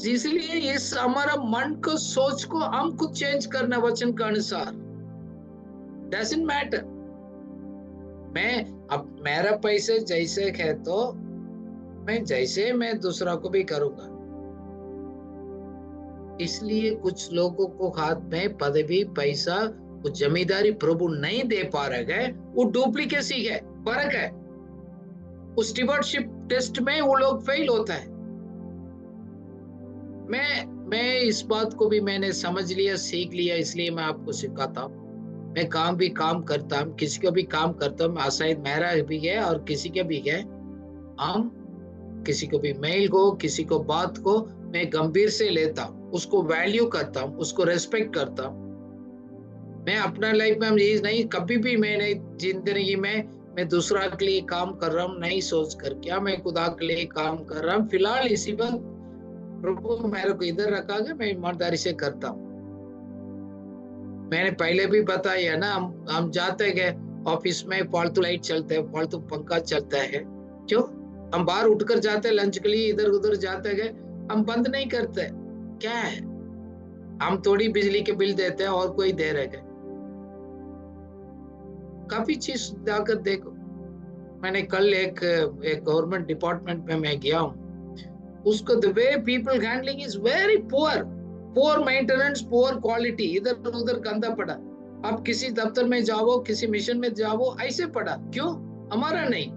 इसलिए इस हमारा मन को, सोच को हम खुद चेंज करना वचन के अनुसार। डजंट मैटर अब मेरा पैसे जैसे है तो मैं दूसरा को भी करूंगा। इसलिए कुछ लोगों को हाथ में पदवी, पैसा, वो जमींदारी प्रभु नहीं दे पा रहे हैं, वो डुप्लीकेसी है, फर्क है। उस स्टीवर्डशिप टेस्ट में वो लोग फेल होता है। मैं इस बात को भी मैंने समझ लिया, सीख लिया, इसलिए मैं आपको सिखाता हूँ। मैं काम करता हूँ, किसी को भी काम करता हूँ, आशायद मेरा भी है और किसी के भी है। हम किसी को भी मेल को, किसी को बात को मैं गंभीर से लेता हूँ, उसको वैल्यू करता हूँ, उसको रेस्पेक्ट करता हूँ। मैं अपना लाइफ में नहीं, कभी भी मैंने जिंदगी में मैं दूसरा के लिए काम कर रहा हूँ नहीं सोच कर, क्या मैं खुदा के लिए काम कर रहा हूँ। फिलहाल इसी वक्त प्रभु मेरे को इधर रखा है, मैं ईमानदारी से करता हूँ। मैंने पहले भी बताया ना, हम जाते गए ऑफिस में, फालतू लाइट चलते हैं, फालतू पंखा चलता है, क्यों? हम बाहर उठकर जाते हैं लंच के लिए, इधर उधर जाते गए, हम बंद नहीं करते। क्या है, हम थोड़ी बिजली के बिल देते हैं और कोई दे रहे। काफी चीज जाकर देखो। मैंने कल एक गवर्नमेंट डिपार्टमेंट में मैं गया हूँ, उसको the way people handling is very poor maintenance, poor quality, इधर उधर गंदा पड़ा। आप किसी दफ्तर में जाओ, किसी मिशन में जाओ, ऐसे पड़ा। क्यों? हमारा नहीं,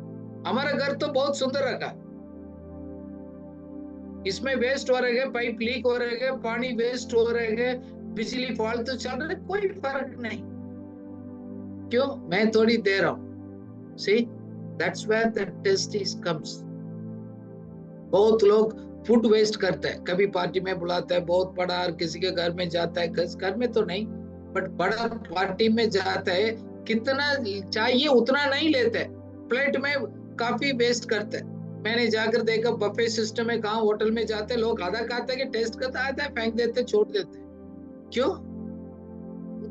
हमारा घर तो बहुत सुंदर रखा, इसमें वेस्ट हो रहे हैं, पाइप लीक हो रहे हैं, पानी वेस्ट हो रहे हैं, बिजली फालतू चल रहे, कोई फर्क नहीं। क्यों? मैं थोड़ी दे रहा हूं। See, that's where the test comes. बहुत लोग फूड वेस्ट करते हैं, कभी पार्टी में बुलाता है बहुत बड़ा, और किसी के घर में जाता है, घर में तो नहीं बट बड़ा पार्टी में जाता है, कितना चाहिए उतना नहीं लेते, प्लेट में काफी वेस्ट करते हैं। मैंने जाकर देखा बफे सिस्टम में, कहाँ होटल में जाते लोग आधा खाते हैं, टेस्ट करता आता है, फेंक देते, छोड़ देते। क्यों?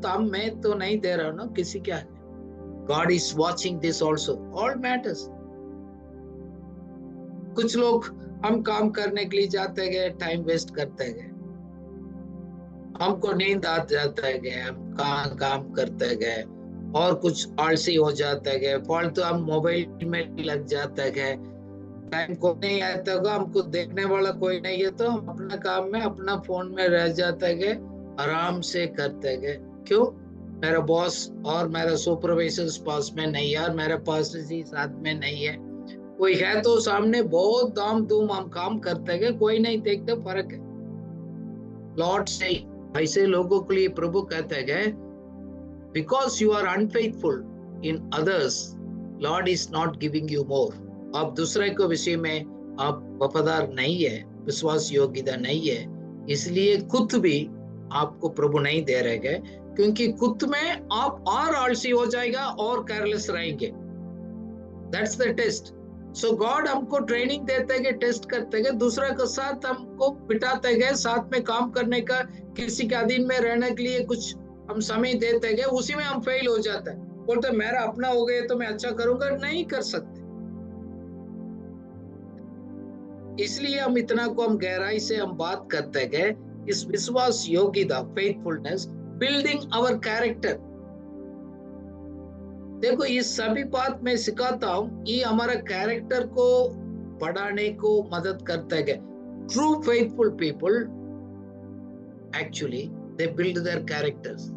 तो मैं तो नहीं दे रहा हूं ना, किसी क्या है। God is watching this also. All matters. कुछ लोग हम काम करने के लिए जाते गए, टाइम वेस्ट करते गए, हमको नींद आ जाता है, हम काम करते गए, और कुछ आलसी हो जाते गए, फालतू हम मोबाइल में लग जाते गए, टाइम को नहीं आता होगा, हमको देखने वाला कोई नहीं है, तो हम अपना काम में, अपना फोन में रह जाते गए, आराम से करते गए। क्यों? मेरा बॉस और मेरा सुपरवाइजर पास में नहीं है, और मेरा पास जी साथ में नहीं है, कोई है तो सामने, बहुत दाम धूम हम काम करते गए, कोई नहीं देखते, फर्क है। लॉर्ड से ऐसे लोगों के लिए प्रभु कहते गए, because you are unfaithful in others, Lord is not giving you more. आप दूसरे के विषय में आप वफादार नहीं है, विश्वास योग्यता नहीं है, इसलिए खुद भी आपको प्रभु नहीं दे रहे गए, क्योंकि खुद में आप और आलसी हो जाएगा और केयरलेस रहेंगे। That's the test. So God हमको ट्रेनिंग देते गए, टेस्ट करते गए, दूसरा के साथ हमको बिठाते गए, साथ में काम करने का, किसी के अधीन में रहने के लिए कुछ हम समय देते गए, उसी में हम फेल हो जाते हैं। बोलते मेरा अपना हो गया तो मैं अच्छा करूंगा, नहीं कर सकते। इसलिए हम इतना को हम गहराई से हम बात करते गए, इस विश्वास योग्यता, फेथफुलनेस, बिल्डिंग आवर कैरेक्टर। देखो, ये सभी बात मैं सिखाता हूं, ये हमारा कैरेक्टर को बढ़ाने को मदद करता है। True faithful people actually they build their characters.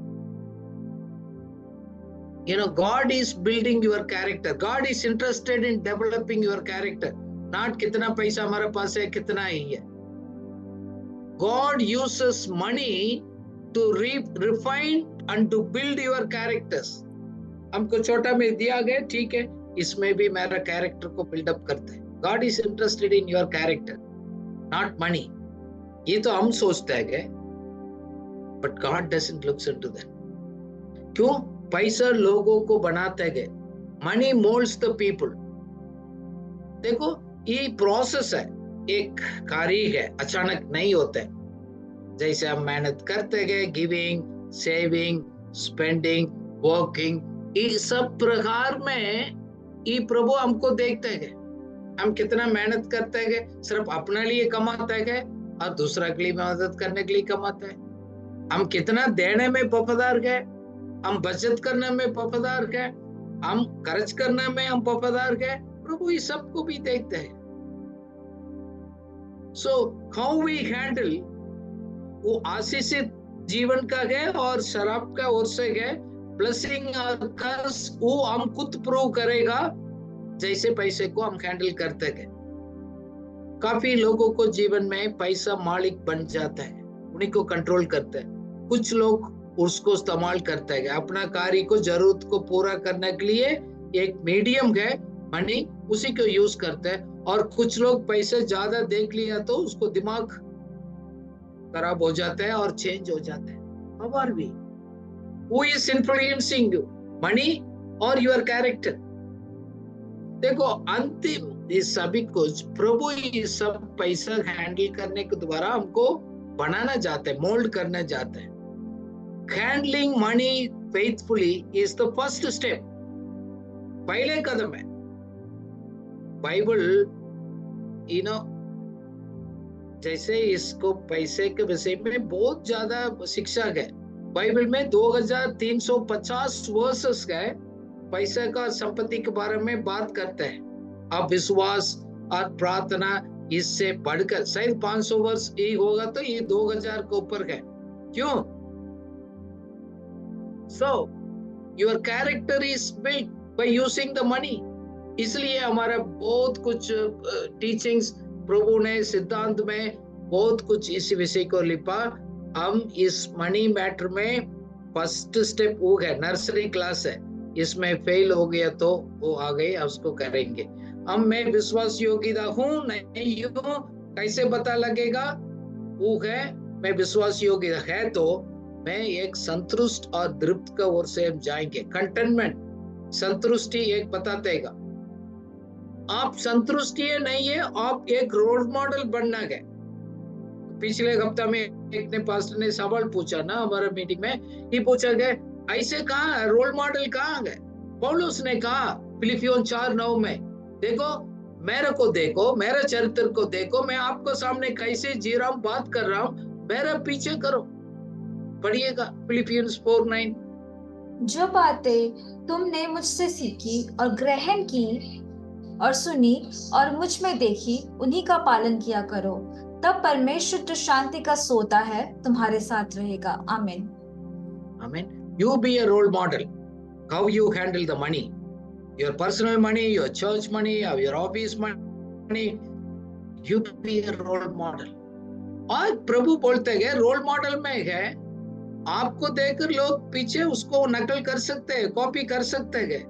You know, God is building your character. God is interested in developing your character. Not कितना पैसा हमारे पास है, कितना ही है। God uses money to refine and to build your characters. हमको छोटा में दिया गया, ठीक है, इसमें भी मेरा कैरेक्टर को बिल्डअप करते हैं। God is interested in your character, not money. ये तो हम सोचते हैं, but God doesn't look into that. क्यों? पैसा लोगों को बनाते गए, मनी मोल्ड्स द पीपल। देखो, ये प्रोसेस है, एक कार्य है, अचानक नहीं होता है। जैसे हम मेहनत करते गए, गिविंग, सेविंग, स्पेंडिंग, वर्किंग, ये सब प्रकार में ये प्रभु हमको देखते गए। हम कितना मेहनत करते हैं, सिर्फ अपने लिए कमाते हैं और दूसरा के लिए मदद करने के लिए कमाते हैं। हम कितना देने में वफादार है, हम बचत करने में वफादार है, हम खर्च करने में हम वफादार है, प्रभु इस सबको भी देखते हैं। सो हाउ वी हैंडल वो आशीषित जीवन का है और शराब का ओर से है, ब्लेसिंग और कर्स वो हम खुद प्रूव करेगा जैसे पैसे को हम हैंडल करते हैं। काफी लोगों को जीवन में पैसा मालिक बन जाता है, उन्हीं को कंट्रोल करता है। कुछ लोग उसको इस्तेमाल करते हैं अपना कार्य को, जरूरत को पूरा करने के लिए एक मीडियम है मनी, उसी को यूज करते हैं। और कुछ लोग पैसे ज्यादा देख लिया तो उसको दिमाग खराब हो जाता है और चेंज हो जाता है। How are we? Who is influencing you? Money or your character? देखो अंतिम इस सभी कुछ प्रभु ये सब पैसा हैंडल करने के द्वारा हमको बनाना चाहते हैं, मोल्ड करना चाहते हैं। Handling money faithfully is the first step, पहले कदम है। बाइबल जैसे इसको पैसे के विषय में बहुत ज्यादा शिक्षा है। बाइबल में 2350 वर्सेस है पैसे का, संपत्ति के बारे में बात करते हैं। अब विश्वास और प्रार्थना इससे बढ़कर शायद 500 वर्ष ही होगा, तो ये 2000 के ऊपर है। क्यों? So your character is built by using the money। इसलिए हमारा बहुत कुछ टीचिंग्स प्रभु ने सिद्धांत में बहुत कुछ इस विषय को लिखा। हम इस मनी मैटर में फर्स्ट स्टेप वो है, नर्सरी क्लास है, इसमें फेल हो गया तो वो आ गए, उसको करेंगे। हम मैं विश्वास योग्यता हूँ नहीं हूँ कैसे पता लगेगा? वो है मैं विश्वास योग्य है तो मैं एक संतुष्ट और तृप्त का ओर से हम जाएंगे। कंटेनमेंट, संतुष्टि एक बतातेगा। आप संतुष्टि है नहीं है, आप एक रोल मॉडल बनना है। पिछले हफ्ता में एक ने पास्टर ने सवाल पूछा ना हमारे मीटिंग में, ये पूछा गया ऐसे कहाँ है रोल मॉडल, कहाँ है? पौलुस ने कहा फिलिपियों 4:9 में, देखो मेरे को देखो, मेरे चरित्र को देखो, मैं आपको सामने कैसे जी रहा हूँ, बात कर रहा हूँ, मेरा पीछे करो। पढ़िएगा फिलिपियंस 4:9। जो बातें तुमने मुझसे सीखी और ग्रहण की और सुनी और मुझ में देखी, उन्हीं का पालन किया करो, तब परमेश्वर जो शांति का सोता है तुम्हारे साथ रहेगा। आमीन। आमीन। You be a role model. How you handle the money, your personal money, your church money, or your office money, you be a role model. और प्रभु बोलते हैं रोल मॉडल में है, आपको देखकर लोग पीछे उसको नकल कर सकते हैं, कॉपी कर सकते हैं।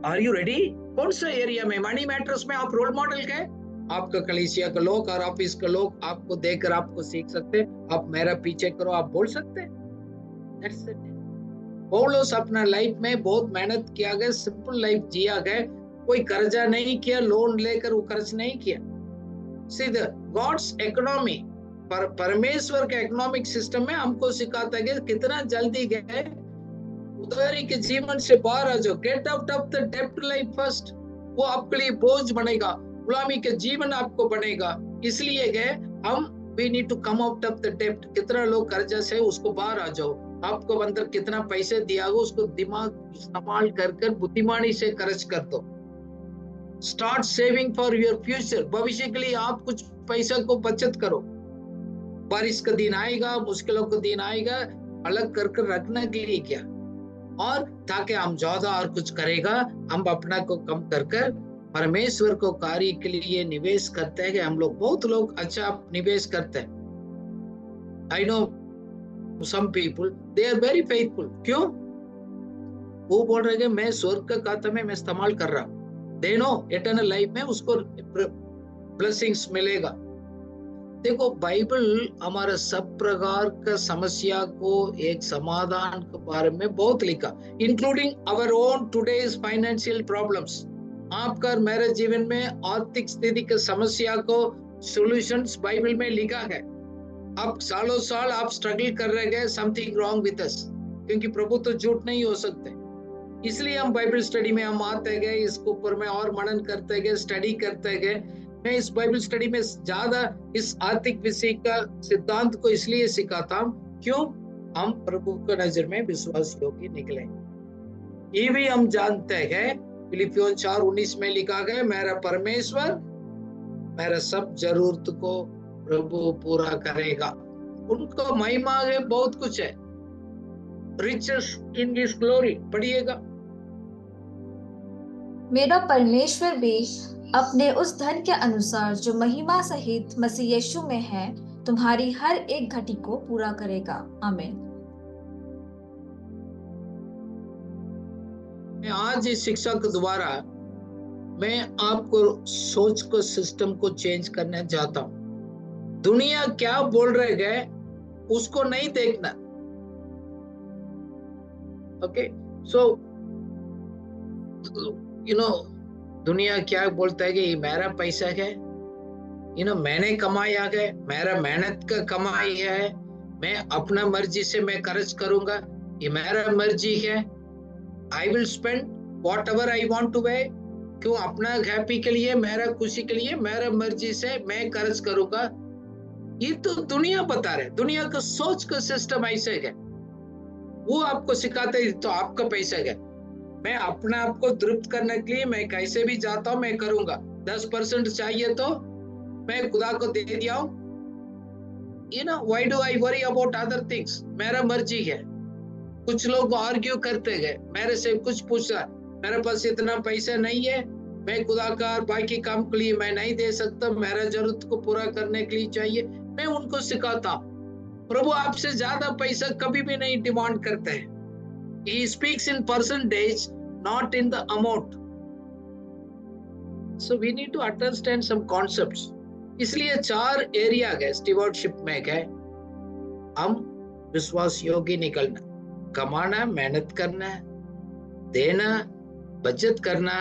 Are you ready? कौन सा एरिया में मनी मैटर्स में आप रोल मॉडल है? आपका कलीसिया के लोग और ऑफिस के लोग आपको देखकर आपको सीख सकते हैं, आप मेरा पीछे करो, आप बोल सकते हैं। That's it. पौलुस अपना लाइफ में बहुत मेहनत किया गया, सिंपल लाइफ जिया गया, कोई कर्जा नहीं किया, लोन लेकर वो खर्च नहीं किया। सीधा गॉड्स इकोनॉमी, परमेश्वर के इकोनॉमिक सिस्टम में हमको सिखाता है कि कितना जल्दी गए उधारी के जीवन से बाहर आ जाओ। गेट आउट ऑफ द डेब्ट लाइफ फर्स्ट। वो आपके लिए बोझ बनेगा, गुलामी के जीवन आपको बनेगा। इसलिए गए हम we need to come out of the डेब्ट। कितना लोग कर्जा से उसको बाहर आ जाओ। आपको अंदर कितना पैसे दिया हो उसको दिमाग इस्तेमाल कर बुद्धिमानी से खर्च कर दो। Start saving for your future. भविष्य के लिए आप कुछ पैसा को बचत करो। बारिश का दिन आएगा, मुश्किलों का दिन आएगा, अलग कर रखने के लिए क्या, और ताकि हम ज्यादा और कुछ करेगा, हम अपना को कम कर परमेश्वर को कार्य के लिए निवेश करते हैं। हम लोग बहुत लोग अच्छा निवेश करते हैं। I know some people they are very faithful। क्यों? वो बोल रहे हैं मैं स्वर्ग का खाता में मैं इस्तेमाल कर रहा हूँ, they know eternal life में उसको blessings मिलेगा। देखो बाइबल हमारा सब प्रकार का समस्या को एक समाधान के बारे में बहुत लिखा, including our own today's financial problems. आपका और मेरे जीवन में आर्थिक स्थिति की समस्या को सॉल्यूशंस बाइबल में लिखा है। अब सालों साल आप स्ट्रगल कर रहे हैं, समथिंग रॉन्ग विद अस, क्योंकि प्रभु तो झूठ नहीं हो सकते। इसलिए हम बाइबल स्टडी में हम आते गए, इसके ऊपर में और मनन करते गए, स्टडी करते गए। मैं इस बाइबल स्टडी में ज्यादा इस आर्थिक विषय का सिद्धांत को इसलिए सिखाता हूं, क्यों? हम प्रभु की नजर में विश्वास योग्य निकले। ये भी हम जानते हैं, फिलिपियों 4:19 में लिखा गया, मेरा परमेश्वर मेरा सब जरूरत को प्रभु पूरा करेगा। उनको महिमा है, बहुत कुछ है, रिचेस इन दिस ग्लोरी। पढ़िएगा, मेरा परमेश्वर भी अपने उस धन के अनुसार जो महिमा सहित मसीह यीशु में है, तुम्हारी हर एक घटी को पूरा करेगा। आमीन। आज इस शिक्षा के द्वारा मैं आपको सोच को, सिस्टम को चेंज करना चाहता हूं। दुनिया क्या बोल रहे गए उसको नहीं देखना। ओके, सो दुनिया क्या बोलता है कि ये मेरा पैसा है, मैंने कमाया है, मेरा मेहनत का कमाई है, मैं अपना मर्जी से मैं खर्च करूंगा, ये मेरा मर्जी है। I will spend what ever I want two way. क्यों? अपना हैप्पी के लिए, मेरा खुशी के लिए, मेरा मर्जी से मैं खर्च करूंगा। ये तो दुनिया बता रहे, दुनिया का सोच का सिस्टम ऐसे है। वो आपको सिखाते तो आपका पैसा है, मैं अपना आपको तृप्त करने के लिए मैं कैसे भी जाता हूं, मैं करूंगा। 10% चाहिए तो मैं खुदा को दे दिया हूं। Why do I worry about other things? मेरा मर्जी है। कुछ लोग आर्ग्यू करते गए, मेरे से कुछ पूछा, मेरे पास इतना पैसा नहीं है, मैं खुदा का और बाकी काम के लिए मैं नहीं दे सकता, मेरा जरूरत को पूरा करने के लिए चाहिए। मैं उनको सिखाता, प्रभु आपसे ज्यादा पैसा कभी भी नहीं डिमांड करते हैं। He speaks in percentage, not in the amount. So we need to understand some concepts. इसलिए 4 एरिया है स्टीवर्डशिप में है। हम विश्वास योग्य निकलना, कमाना, मेहनत करना, देना, बचत करना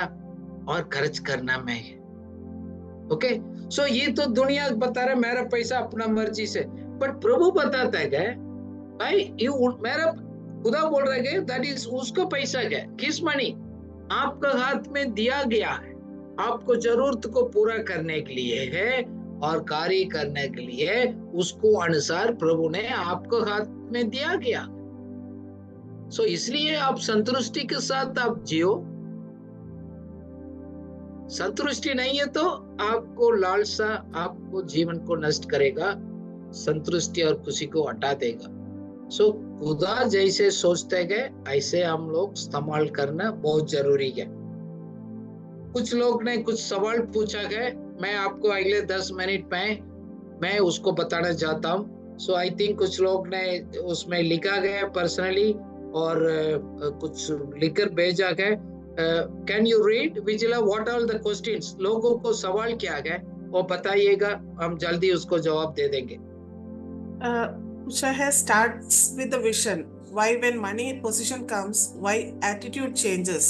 और खर्च करना में है। ओके, सो ये तो दुनिया बता रहा है मेरा पैसा अपना मर्जी से, बट प्रभु बताता है भाई मेरा खुदा बोल रहे हैं दैट इज उसका पैसा है। किस मनी? आपका हाथ में दिया गया है, आपको जरूरत को पूरा करने के लिए है और कार्य करने के लिए उसको अनुसार प्रभु ने आपको हाथ में दिया गया। सो इसलिए आप संतुष्टि के साथ आप जियो। संतुष्टि नहीं है तो आपको लालसा आपको जीवन को नष्ट करेगा, संतुष्टि और खुशी को हटा देगा। सो खुदा जैसे सोचते गए ऐसे हम लोग इस्तेमाल करना बहुत जरूरी है। कुछ लोग ने कुछ सवाल पूछा है, मैं आपको अगले 10 मिनट में मैं उसको बताना चाहता हूँ। सो आई थिंक कुछ लोग ने उसमें लिखा गया पर्सनली और कुछ लिखकर भेजा गया। कैन यू रीड विजिला व्हाट आर द क्वेश्चंस? लोगों को सवाल क्या है वो बताइएगा, हम जल्दी उसको जवाब दे देंगे। Starts with the vision. Why when money position comes, why attitude changes?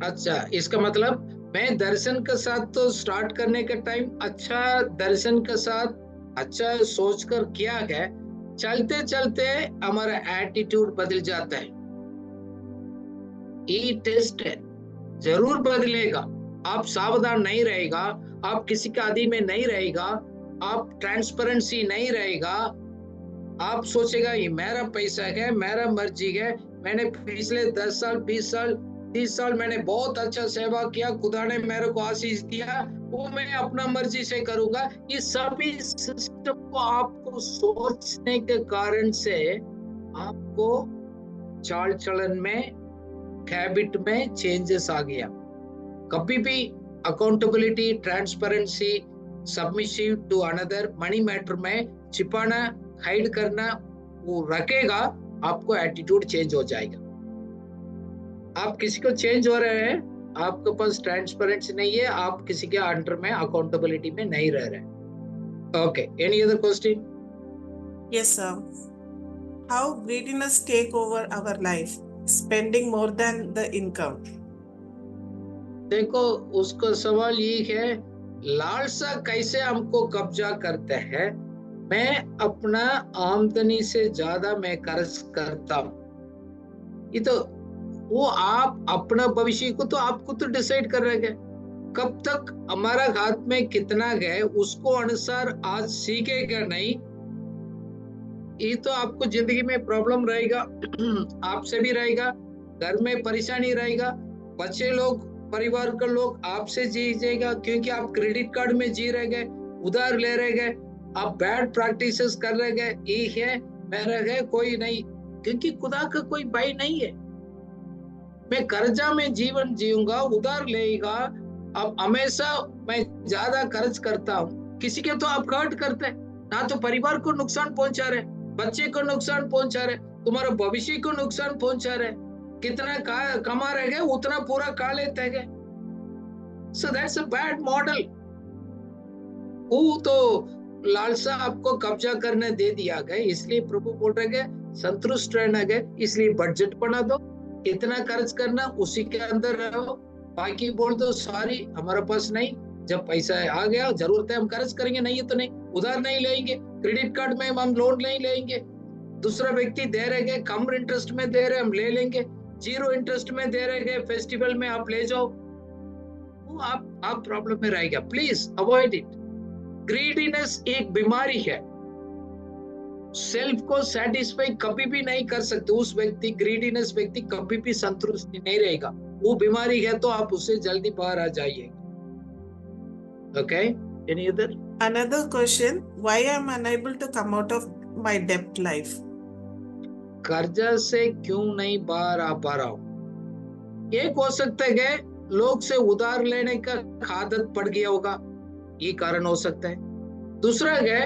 अच्छा, इसका मतलब मैं दर्शन के साथ तो स्टार्ट करने का टाइम अच्छा दर्शन के साथ अच्छा सोचकर किया है, चलते चलते हमारा एटीट्यूड बदल जाता है। ये टेस्ट है, जरूर बदलेगा। आप सावधान नहीं रहेगा, आप किसी का आदि में नहीं रहेगा, आप ट्रांसपेरेंसी नहीं रहेगा, आप सोचेगा ये मेरा पैसा है, मेरा मर्जी है, मैंने पिछले 10 साल 20 साल 30 साल मैंने बहुत अच्छा सेवा किया, खुदा ने मेरे को आशीष दिया, वो मैं अपना मर्जी से करूंगा। ये सभी सिस्टम को आपको सोचने के कारण से आपको चाल चलन में, हैबिट में चेंजेस आ गया। कभी भी accountability, transparency, submissive to another, money matter में छिपाना, हाइड करना वो रखेगा, आपको एटीट्यूड चेंज हो जाएगा। आप किसी को चेंज हो रहे हैं, आपके पास ट्रांसपेरेंसी नहीं है, आप किसी के अंडर में अकाउंटेबिलिटी में नहीं रह रहे। Okay, any other question? Yes, sir. How greediness take over our life, spending more than the income? देखो, उसका सवाल ये है, लालसा कैसे हमको कब्जा करते हैं। मैं अपना आमदनी से ज्यादा मैं खर्च करता हूँ। ये तो वो आप अपना भविष्य को तो आपको तो डिसाइड कर रहे हैं। कब तक हमारा हाथ में कितना है उसको अनुसार आज सीखेगा नहीं, ये तो आपको जिंदगी में प्रॉब्लम रहेगा। आपसे भी रहेगा, घर में परेशानी रहेगा, बच्चे लोग, परिवार के लोग आपसे जी जाएगा, क्योंकि आप क्रेडिट कार्ड में जी रहे गए, उधार ले रहे गए, आप बैड प्रैक्टिसेस कर रहे गए, ये है मेरा है कोई नहीं, क्योंकि खुदा का कोई भाई नहीं है। मैं कर्जा में जीवन जीऊंगा, उधार लेगा, अब हमेशा मैं ज्यादा खर्च करता हूँ, किसी के तो आप हर्ट करते हैं, ना तो परिवार को नुकसान पहुंचा रहे, बच्चे को नुकसान पहुंचा रहे, तुम्हारे भविष्य को नुकसान पहुंचा रहे, कितना कमा रहे गए उतना पूरा खा लेते गए। So that's a bad model. वो तो लालसा आपको कब्जा करने दे दिया गया, इसलिए प्रभु बोल रहे गए संतुष्ट रहना गए, इसलिए बजट बना दो, इतना खर्च करना उसी के अंदर रहो, बाकी बोल दो सॉरी हमारे पास नहीं, जब पैसा आ गया जरूरत है हम खर्च करेंगे, नहीं है तो नहीं, उधार नहीं लेंगे, क्रेडिट कार्ड में हम लोन नहीं लेंगे, दूसरा व्यक्ति दे रहे कम इंटरेस्ट में दे रहे हम ले लेंगे, 0 इंटरेस्ट में दे रहे फेस्टिवल में आप ले जाओ, वो आप प्रॉब्लम में रहेगा। Please avoid it. ग्रीडीनेस एक बीमारी है, सेल्फ को सेटिस्फाई कभी भी नहीं कर सकते उस व्यक्ति, ग्रीडीनेस व्यक्ति कभी भी संतुष्टि नहीं रहेगा, वो बीमारी है तो आप उससे जल्दी बाहर आ जाइए। Okay, any other? Another question, why am I unable to come out of my debt life? कर्जा से क्यों नहीं बाहर आ पा रहा हूं? एक हो सकता है लोग से उधार लेने का आदत पड़ गया होगा, ये कारण हो सकता है। दूसरा है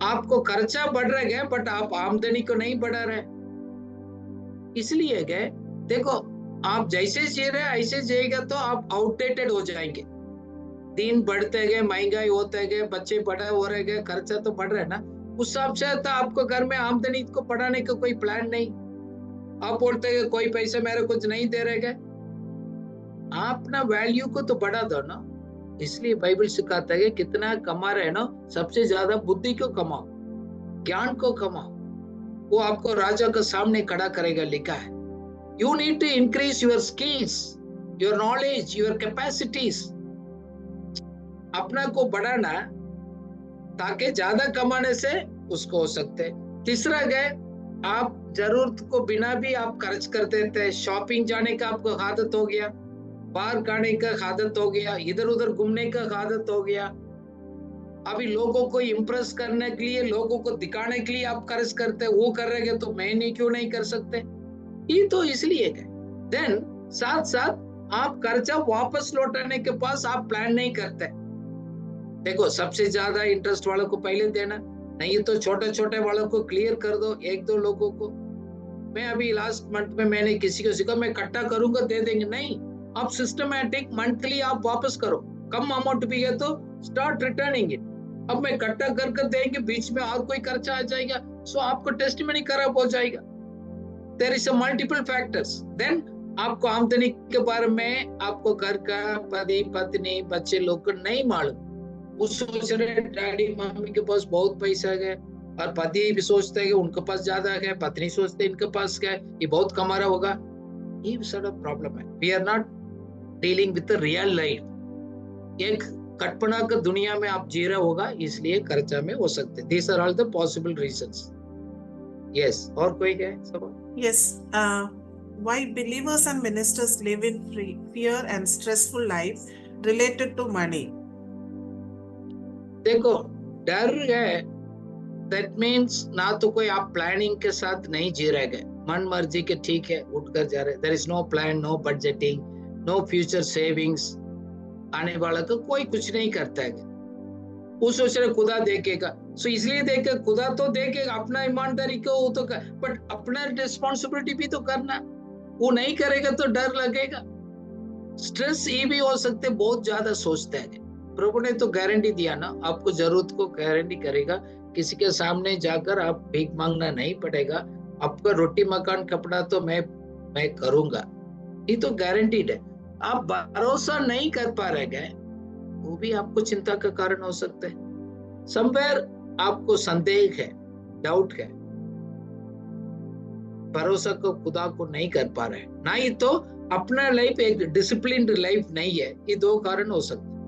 आपको खर्चा बढ़ रहा है बट आप आमदनी को नहीं बढ़ा रहे, इसलिए है देखो आप जैसे जी रहे ऐसे जिएगा तो आप आउटडेटेड हो जाएंगे, दिन बढ़ते गए, महंगाई होते गए, बच्चे बड़े हो रहे गए, खर्चा तो बढ़ रहा है ना, उस हिसाब से तो आपको घर में आमदनी को बढ़ाने का कोई प्लान नहीं, आप बोलते हैं कोई पैसे मेरे कुछ नहीं दे रहे गए, आप ना वैल्यू को तो बढ़ा दो ना। इसलिए बाइबल सिखाता है कितना कमा रहे ना, सबसे ज्यादा बुद्धि को कमाओ, ज्ञान को कमाओ, वो आपको राजा के सामने खड़ा करेगा, लिखा है। You need to increase your skills, your knowledge, your capacities, अपना को बढ़ाना ताकि ज्यादा कमाने से उसको हो सकते। तीसरा है आप जरूरत को बिना भी आप खर्च कर देते हैं, शॉपिंग जाने का आपको आदत हो गया, बाहर खाने का आदत हो गया, इधर उधर घूमने का आदत हो गया, अभी लोगों को इम्प्रेस करने के लिए, लोगों को दिखाने के लिए आप खर्च करते हैं, वो कर रहे हैं तो मैं नहीं क्यों नहीं कर सकते, ये तो इसलिए है। देन साथ साथ आप कर्जा वापस लौटाने के पास आप प्लान नहीं करते। देखो सबसे ज्यादा इंटरेस्ट वालों को पहले देना, नहीं तो छोटे छोटे वालों को क्लियर कर दो, 1-2 लोगों को। मैं अभी लास्ट मंथ में मैंने किसी को सिखा, मैं इकट्ठा करूंगा दे देंगे, नहीं, आप सिस्टमैटिक मंथली आप वापस करो, कम अमाउंट भी है तो स्टार्ट रिटर्निंग इट। अब मैं इकट्ठा कर देंगे, बीच में और कोई खर्चा आ जाएगा, सो आपको टेस्टिमनी खराब हो जाएगा। There is a multiple factors. देन आपको आमदनी के बारे में, आपको घर का, पति पत्नी बच्चे लोग को नहीं मालूम, वो सोच रहे डैडी मम्मी के पास बहुत पैसा है, और पति भी सोचते हैं उनके पास ज्यादा है, पत्नी सोचते इनके पास क्या है, ये बहुत कमा रहा होगा, ये सारा प्रॉब्लम है। We are not dealing with the real life. एक कल्पना का दुनिया में आप जी रहे होगा, इसलिए खर्चा में हो सकते। These are all the possible reasons. Yes, और कोई है सवाल? Yes, why believers and ministers live in fear and stressful life related to money? देखो डर है, दैट मीन्स ना तो कोई आप प्लानिंग के साथ नहीं जी रहे गए, मन मर्जी के ठीक है उठकर जा रहे, there is no plan, no budgeting, no future savings, आने वाला का कोई कुछ नहीं करता है, वो सोच रहे खुदा देखेगा, सो इसलिए देखे, खुदा तो देखेगा, अपना ईमानदारी को वो तो कर, बट अपना रिस्पॉन्सिबिलिटी भी तो करना, वो नहीं करेगा तो डर लगेगा। स्ट्रेस ये भी हो सकते, बहुत ज्यादा सोचते हैं। प्रभु ने तो गारंटी दिया ना, आपको जरूरत को गारंटी करेगा, किसी के सामने जाकर आप भीख मांगना नहीं पड़ेगा, आपका रोटी मकान कपड़ा तो मैं करूंगा, ये तो गारंटीड है। आप भरोसा नहीं कर पा रहे गए, वो भी आपको चिंता का कारण हो सकता है। समवेयर आपको संदेह है, डाउट है, भरोसा को खुदा को नहीं कर पा रहे, ना ही तो अपना लाइफ एक डिसिप्लिन्ड लाइफ नहीं है। ये दो कारण हो सकते हैं।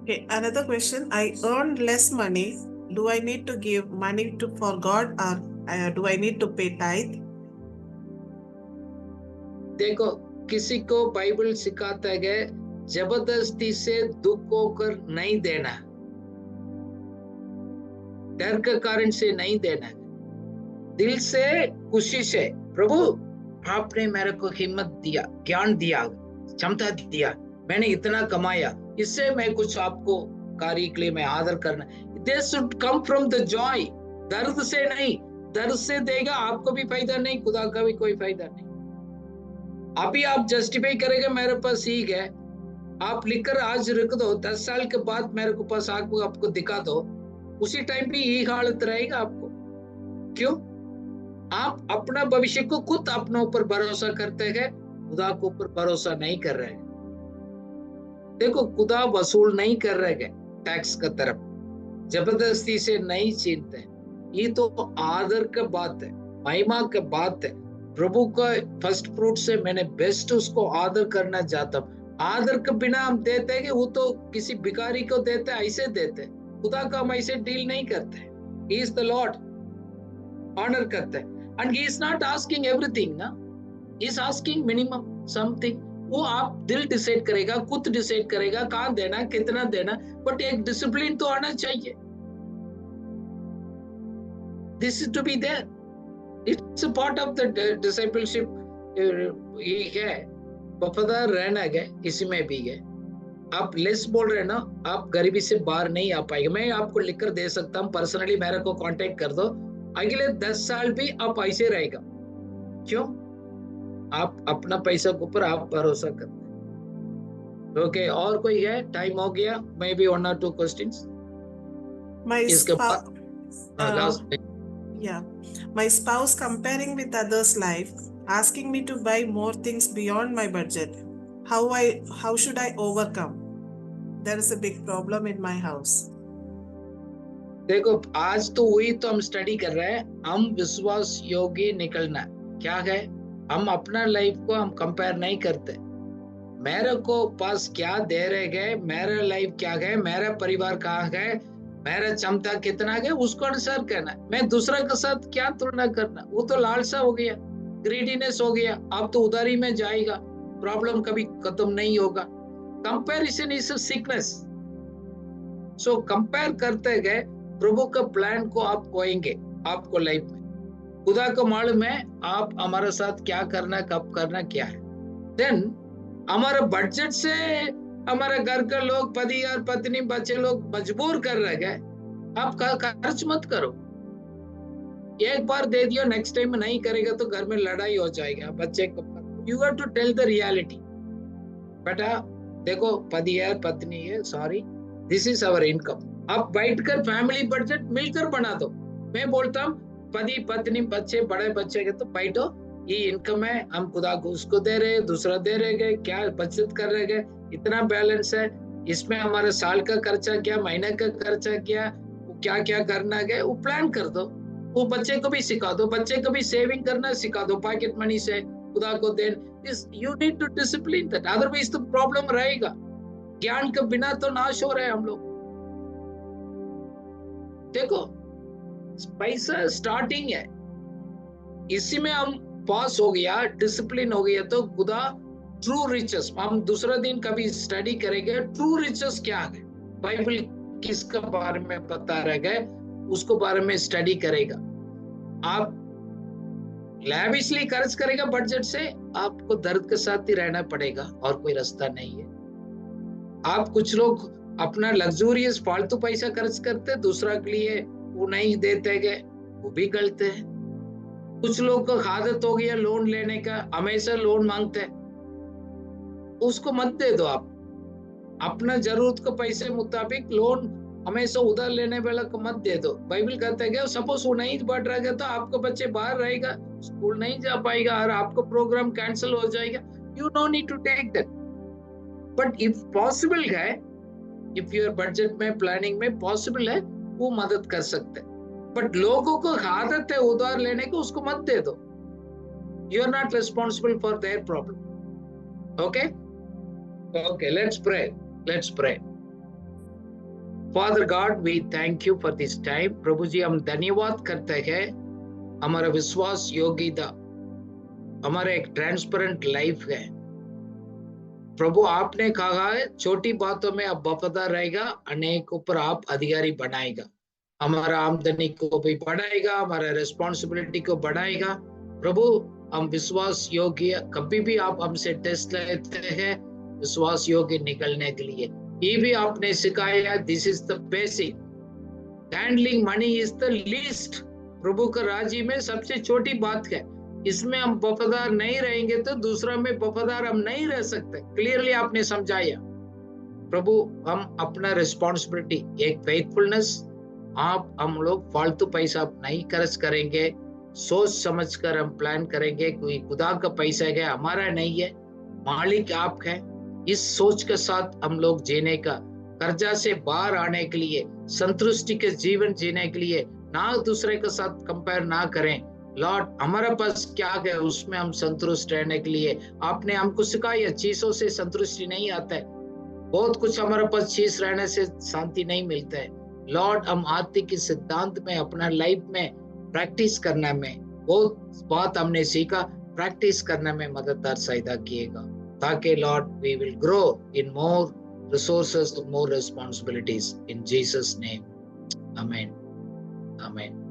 Okay, another question. I earn less money. Do I need to give money for God, or do I need to pay tithe? देखो, किसी को बाइबल सिखाता है जबरदस्ती से दुख होकर नहीं देना, डर के कारण से नहीं देना, दिल से खुशी से, प्रभु आपने मेरे को हिम्मत दिया, ज्ञान दिया, क्षमता दिया, मैंने इतना कमाया, इससे मैं कुछ आपको कार्य के लिए मैं आदर करना। This should come from the joy, दर्द से नहीं। दर्द से देगा आपको भी फायदा नहीं, खुदा का भी कोई फायदा नहीं। अभी आप जस्टिफाई करेंगे मेरे पास ठीक है, आप लिखकर आज रख दो, 10 साल के बाद मेरे को पास आपको दिखा दो, उसी टाइम भी यही हालत रहेगा आपको। क्यों? आप अपना भविष्य को खुद अपने ऊपर भरोसा करते हैं, खुदा के ऊपर भरोसा नहीं कर रहे हैं। देखो, खुदा वसूल नहीं कर रहे हैं टैक्स का तरफ, जबरदस्ती से नहीं छीनते। ये तो आदर का बात है, महिमा का बात है। प्रभु का फर्स्ट फ्रूट से मैंने बेस्ट उसको आदर करना चाहता हूँ। आदर के बिना हम देते हैं कि वो तो किसी भिखारी को देते हैं, ऐसे देते हैं। खुदा का हम ऐसे डील नहीं करते। He is the Lord, honour करते हैं। And he is not asking everything ना, he is asking minimum something। वो आप दिल डिसाइड करेगा, खुद डिसाइड करेगा कहाँ देना, कितना देना, बट एक डिसिप्लिन तो आना चाहिए। This is to be there. It's a part of the discipleship। ये है, वफादार रहना है, इसी में भी है। आप लेस बोल रहे हैं ना, आप गरीबी से बाहर नहीं आ पाएंगे। मैं आपको लिखकर दे सकता हूँ, पर्सनली मेरे को कांटेक्ट कर दो, अगले 10 साल भी आप ऐसे रहेगा। क्यों? आप अपना पैसा के ऊपर आप भरोसा करते हैं। ओके, और कोई है? टाइम हो गया, may be 1 or 2 questions. My spouse comparing with others' life, asking me to buy more things beyond my budget. How should I overcome? There is a big problem in my house. देखो, आज तो वही तो हम study कर रहे हैं, हम विश्वास योगी निकलना क्या है। हम अपना लाइफ को हम कंपेयर नहीं करते। मेरे को पास क्या दे रहे गए, मेरा लाइफ क्या है, मेरा परिवार कहाँ है, मेरा क्षमता कितना है, उसको अनुसार करना। मैं दूसरा के साथ क्या तुलना करना, वो तो लालसा हो गया, ग्रीडीनेस हो गया। आप तो उधारी में जाएगा, प्रॉब्लम कभी खत्म नहीं होगा। Comparison is a sickness. So compare करते गए, प्रभु का प्लान को आप खोएंगे आपको लाइफ में। खुदा को मालूम है आप हमारे साथ क्या करना, कब करना, क्या है। देन हमारे बजट से हमारे घर के लोग, पति और पत्नी, बच्चे लोग मजबूर कर रहे हैं, आप खर्च मत करो। एक बार दे दियो, नेक्स्ट टाइम नहीं करेगा तो घर में लड़ाई हो जाएगा बच्चे को। You have to tell the reality. बेटा देखो, पति है, पत्नी है, sorry, this is our income. आप बैठकर फैमिली बजट मिलकर बना दो। मैं बोलता हूँ पति, पत्नी, बच्चे, बड़े बच्चे के तो बैठो, ये इनकम है, हम खुदा को उसको दे रहे, दूसरा दे रहे, क्या बचत कर रहे, इतना बैलेंस है, इसमें हमारे साल का खर्चा क्या, महीने का खर्चा क्या, क्या क्या करना है, वो प्लान कर दो। वो बच्चे को भी सिखा दो, बच्चे को भी सेविंग करना सिखा दो, पॉकेट मनी से खुदा को दे। You need to discipline that, otherwise तो प्रॉब्लम रहेगा। ज्ञान के बिना तो नाश हो रहे हैं हम लोग। देखो, पैसा स्टार्टिंग है, इसी में हम पास हो गया, डिसिप्लिन हो गया, तो खुदा ट्रू रिचेस, हम दूसरा दिन कभी स्टडी करेंगे ट्रू रिचेस क्या है, बाइबल किसके बारे में बता रहे हैं, उसको बारे में स्टडी करेगा। आप लैविशली खर्च करेगा बजट से, आपको दर्द के साथ ही रहना पड़ेगा और कोई रास्ता नहीं है। आप कुछ लोग अपना लग्जूरियस फालतू पैसा खर्च करते, दूसरा के लिए वो नहीं देते गए, वो भी गलत है। कुछ लोग को आदत हो गया लोन लेने का, हमेशा लोन मांगते हैं, उसको मत दे दो। आप अपना जरूरत को पैसे मुताबिक लोन हमेशा उधार लेने वाला को मत दे दो। बाइबल कहता है कि सपोज वो नहीं बढ़ रहेगा तो आपको बच्चे बाहर रहेगा, स्कूल नहीं जा पाएगा और आपको प्रोग्राम कैंसिल हो जाएगा। You no need to take that, but if possible है, इफ योर बजट में, प्लानिंग में पॉसिबल है, वो मदद कर सकते हैं। बट लोगों को आदत है उधार लेने की, उसको मत दे दो. You are not responsible for their problem. Okay? Okay, let's pray. Let's pray. Father God, we thank you for this time. प्रभु जी, हम धन्यवाद करते हैं हमारा विश्वास योग्यता, हमारा एक ट्रांसपेरेंट लाइफ है. प्रभु, आपने कहा है छोटी बातों में आप वफादार रहेगा, अनेक ऊपर आप अधिकारी बनाएगा. हमारा आमदनी को भी बढ़ाएगा, हमारा रिस्पॉन्सिबिलिटी को बढ़ाएगा. प्रभु, हम विश्वास योग्य, कभी भी आप हमसे टेस्ट लेते हैं विश्वास योग्य निकलने के लिए. ये भी आपने सिखाया, this is the basic. Handling money is the least. प्रभु का राज्य में सबसे छोटी बात है. इसमें हम वफादार नहीं रहेंगे तो दूसरा में वफादार हम नहीं रह सकते. क्लियरली आपने समझाया. प्रभु, हम अपना रिस्पॉन्सिबिलिटी, एक फेथफुलनेस, आप हम लोग फालतू पैसा नहीं खर्च करेंगे, सोच समझकर हम प्लान करेंगे. कोई खुदा का पैसा है, हमारा नहीं है, मालिक आप है. इस सोच के साथ हम लोग जीने का, कर्जा से बाहर आने के लिए, संतुष्टि के जीवन जीने के लिए, ना दूसरे के साथ कंपेयर ना करें. लॉर्ड, हमारे पास क्या है उसमें हम संतुष्ट रहने के लिए आपने हमको सिखाया. चीजों से संतुष्टि नहीं आता है, बहुत कुछ हमारे पास चीज रहने से शांति नहीं मिलता है. लॉर्ड, हम आत्मिक सिद्धांत में अपना लाइफ में प्रैक्टिस करने में बहुत बात हमने सीखा, प्रैक्टिस करने में मददगार सहायता किएगा, ताकि Lord we will grow in more resources, more responsibilities. In Jesus' name, amen. Amen.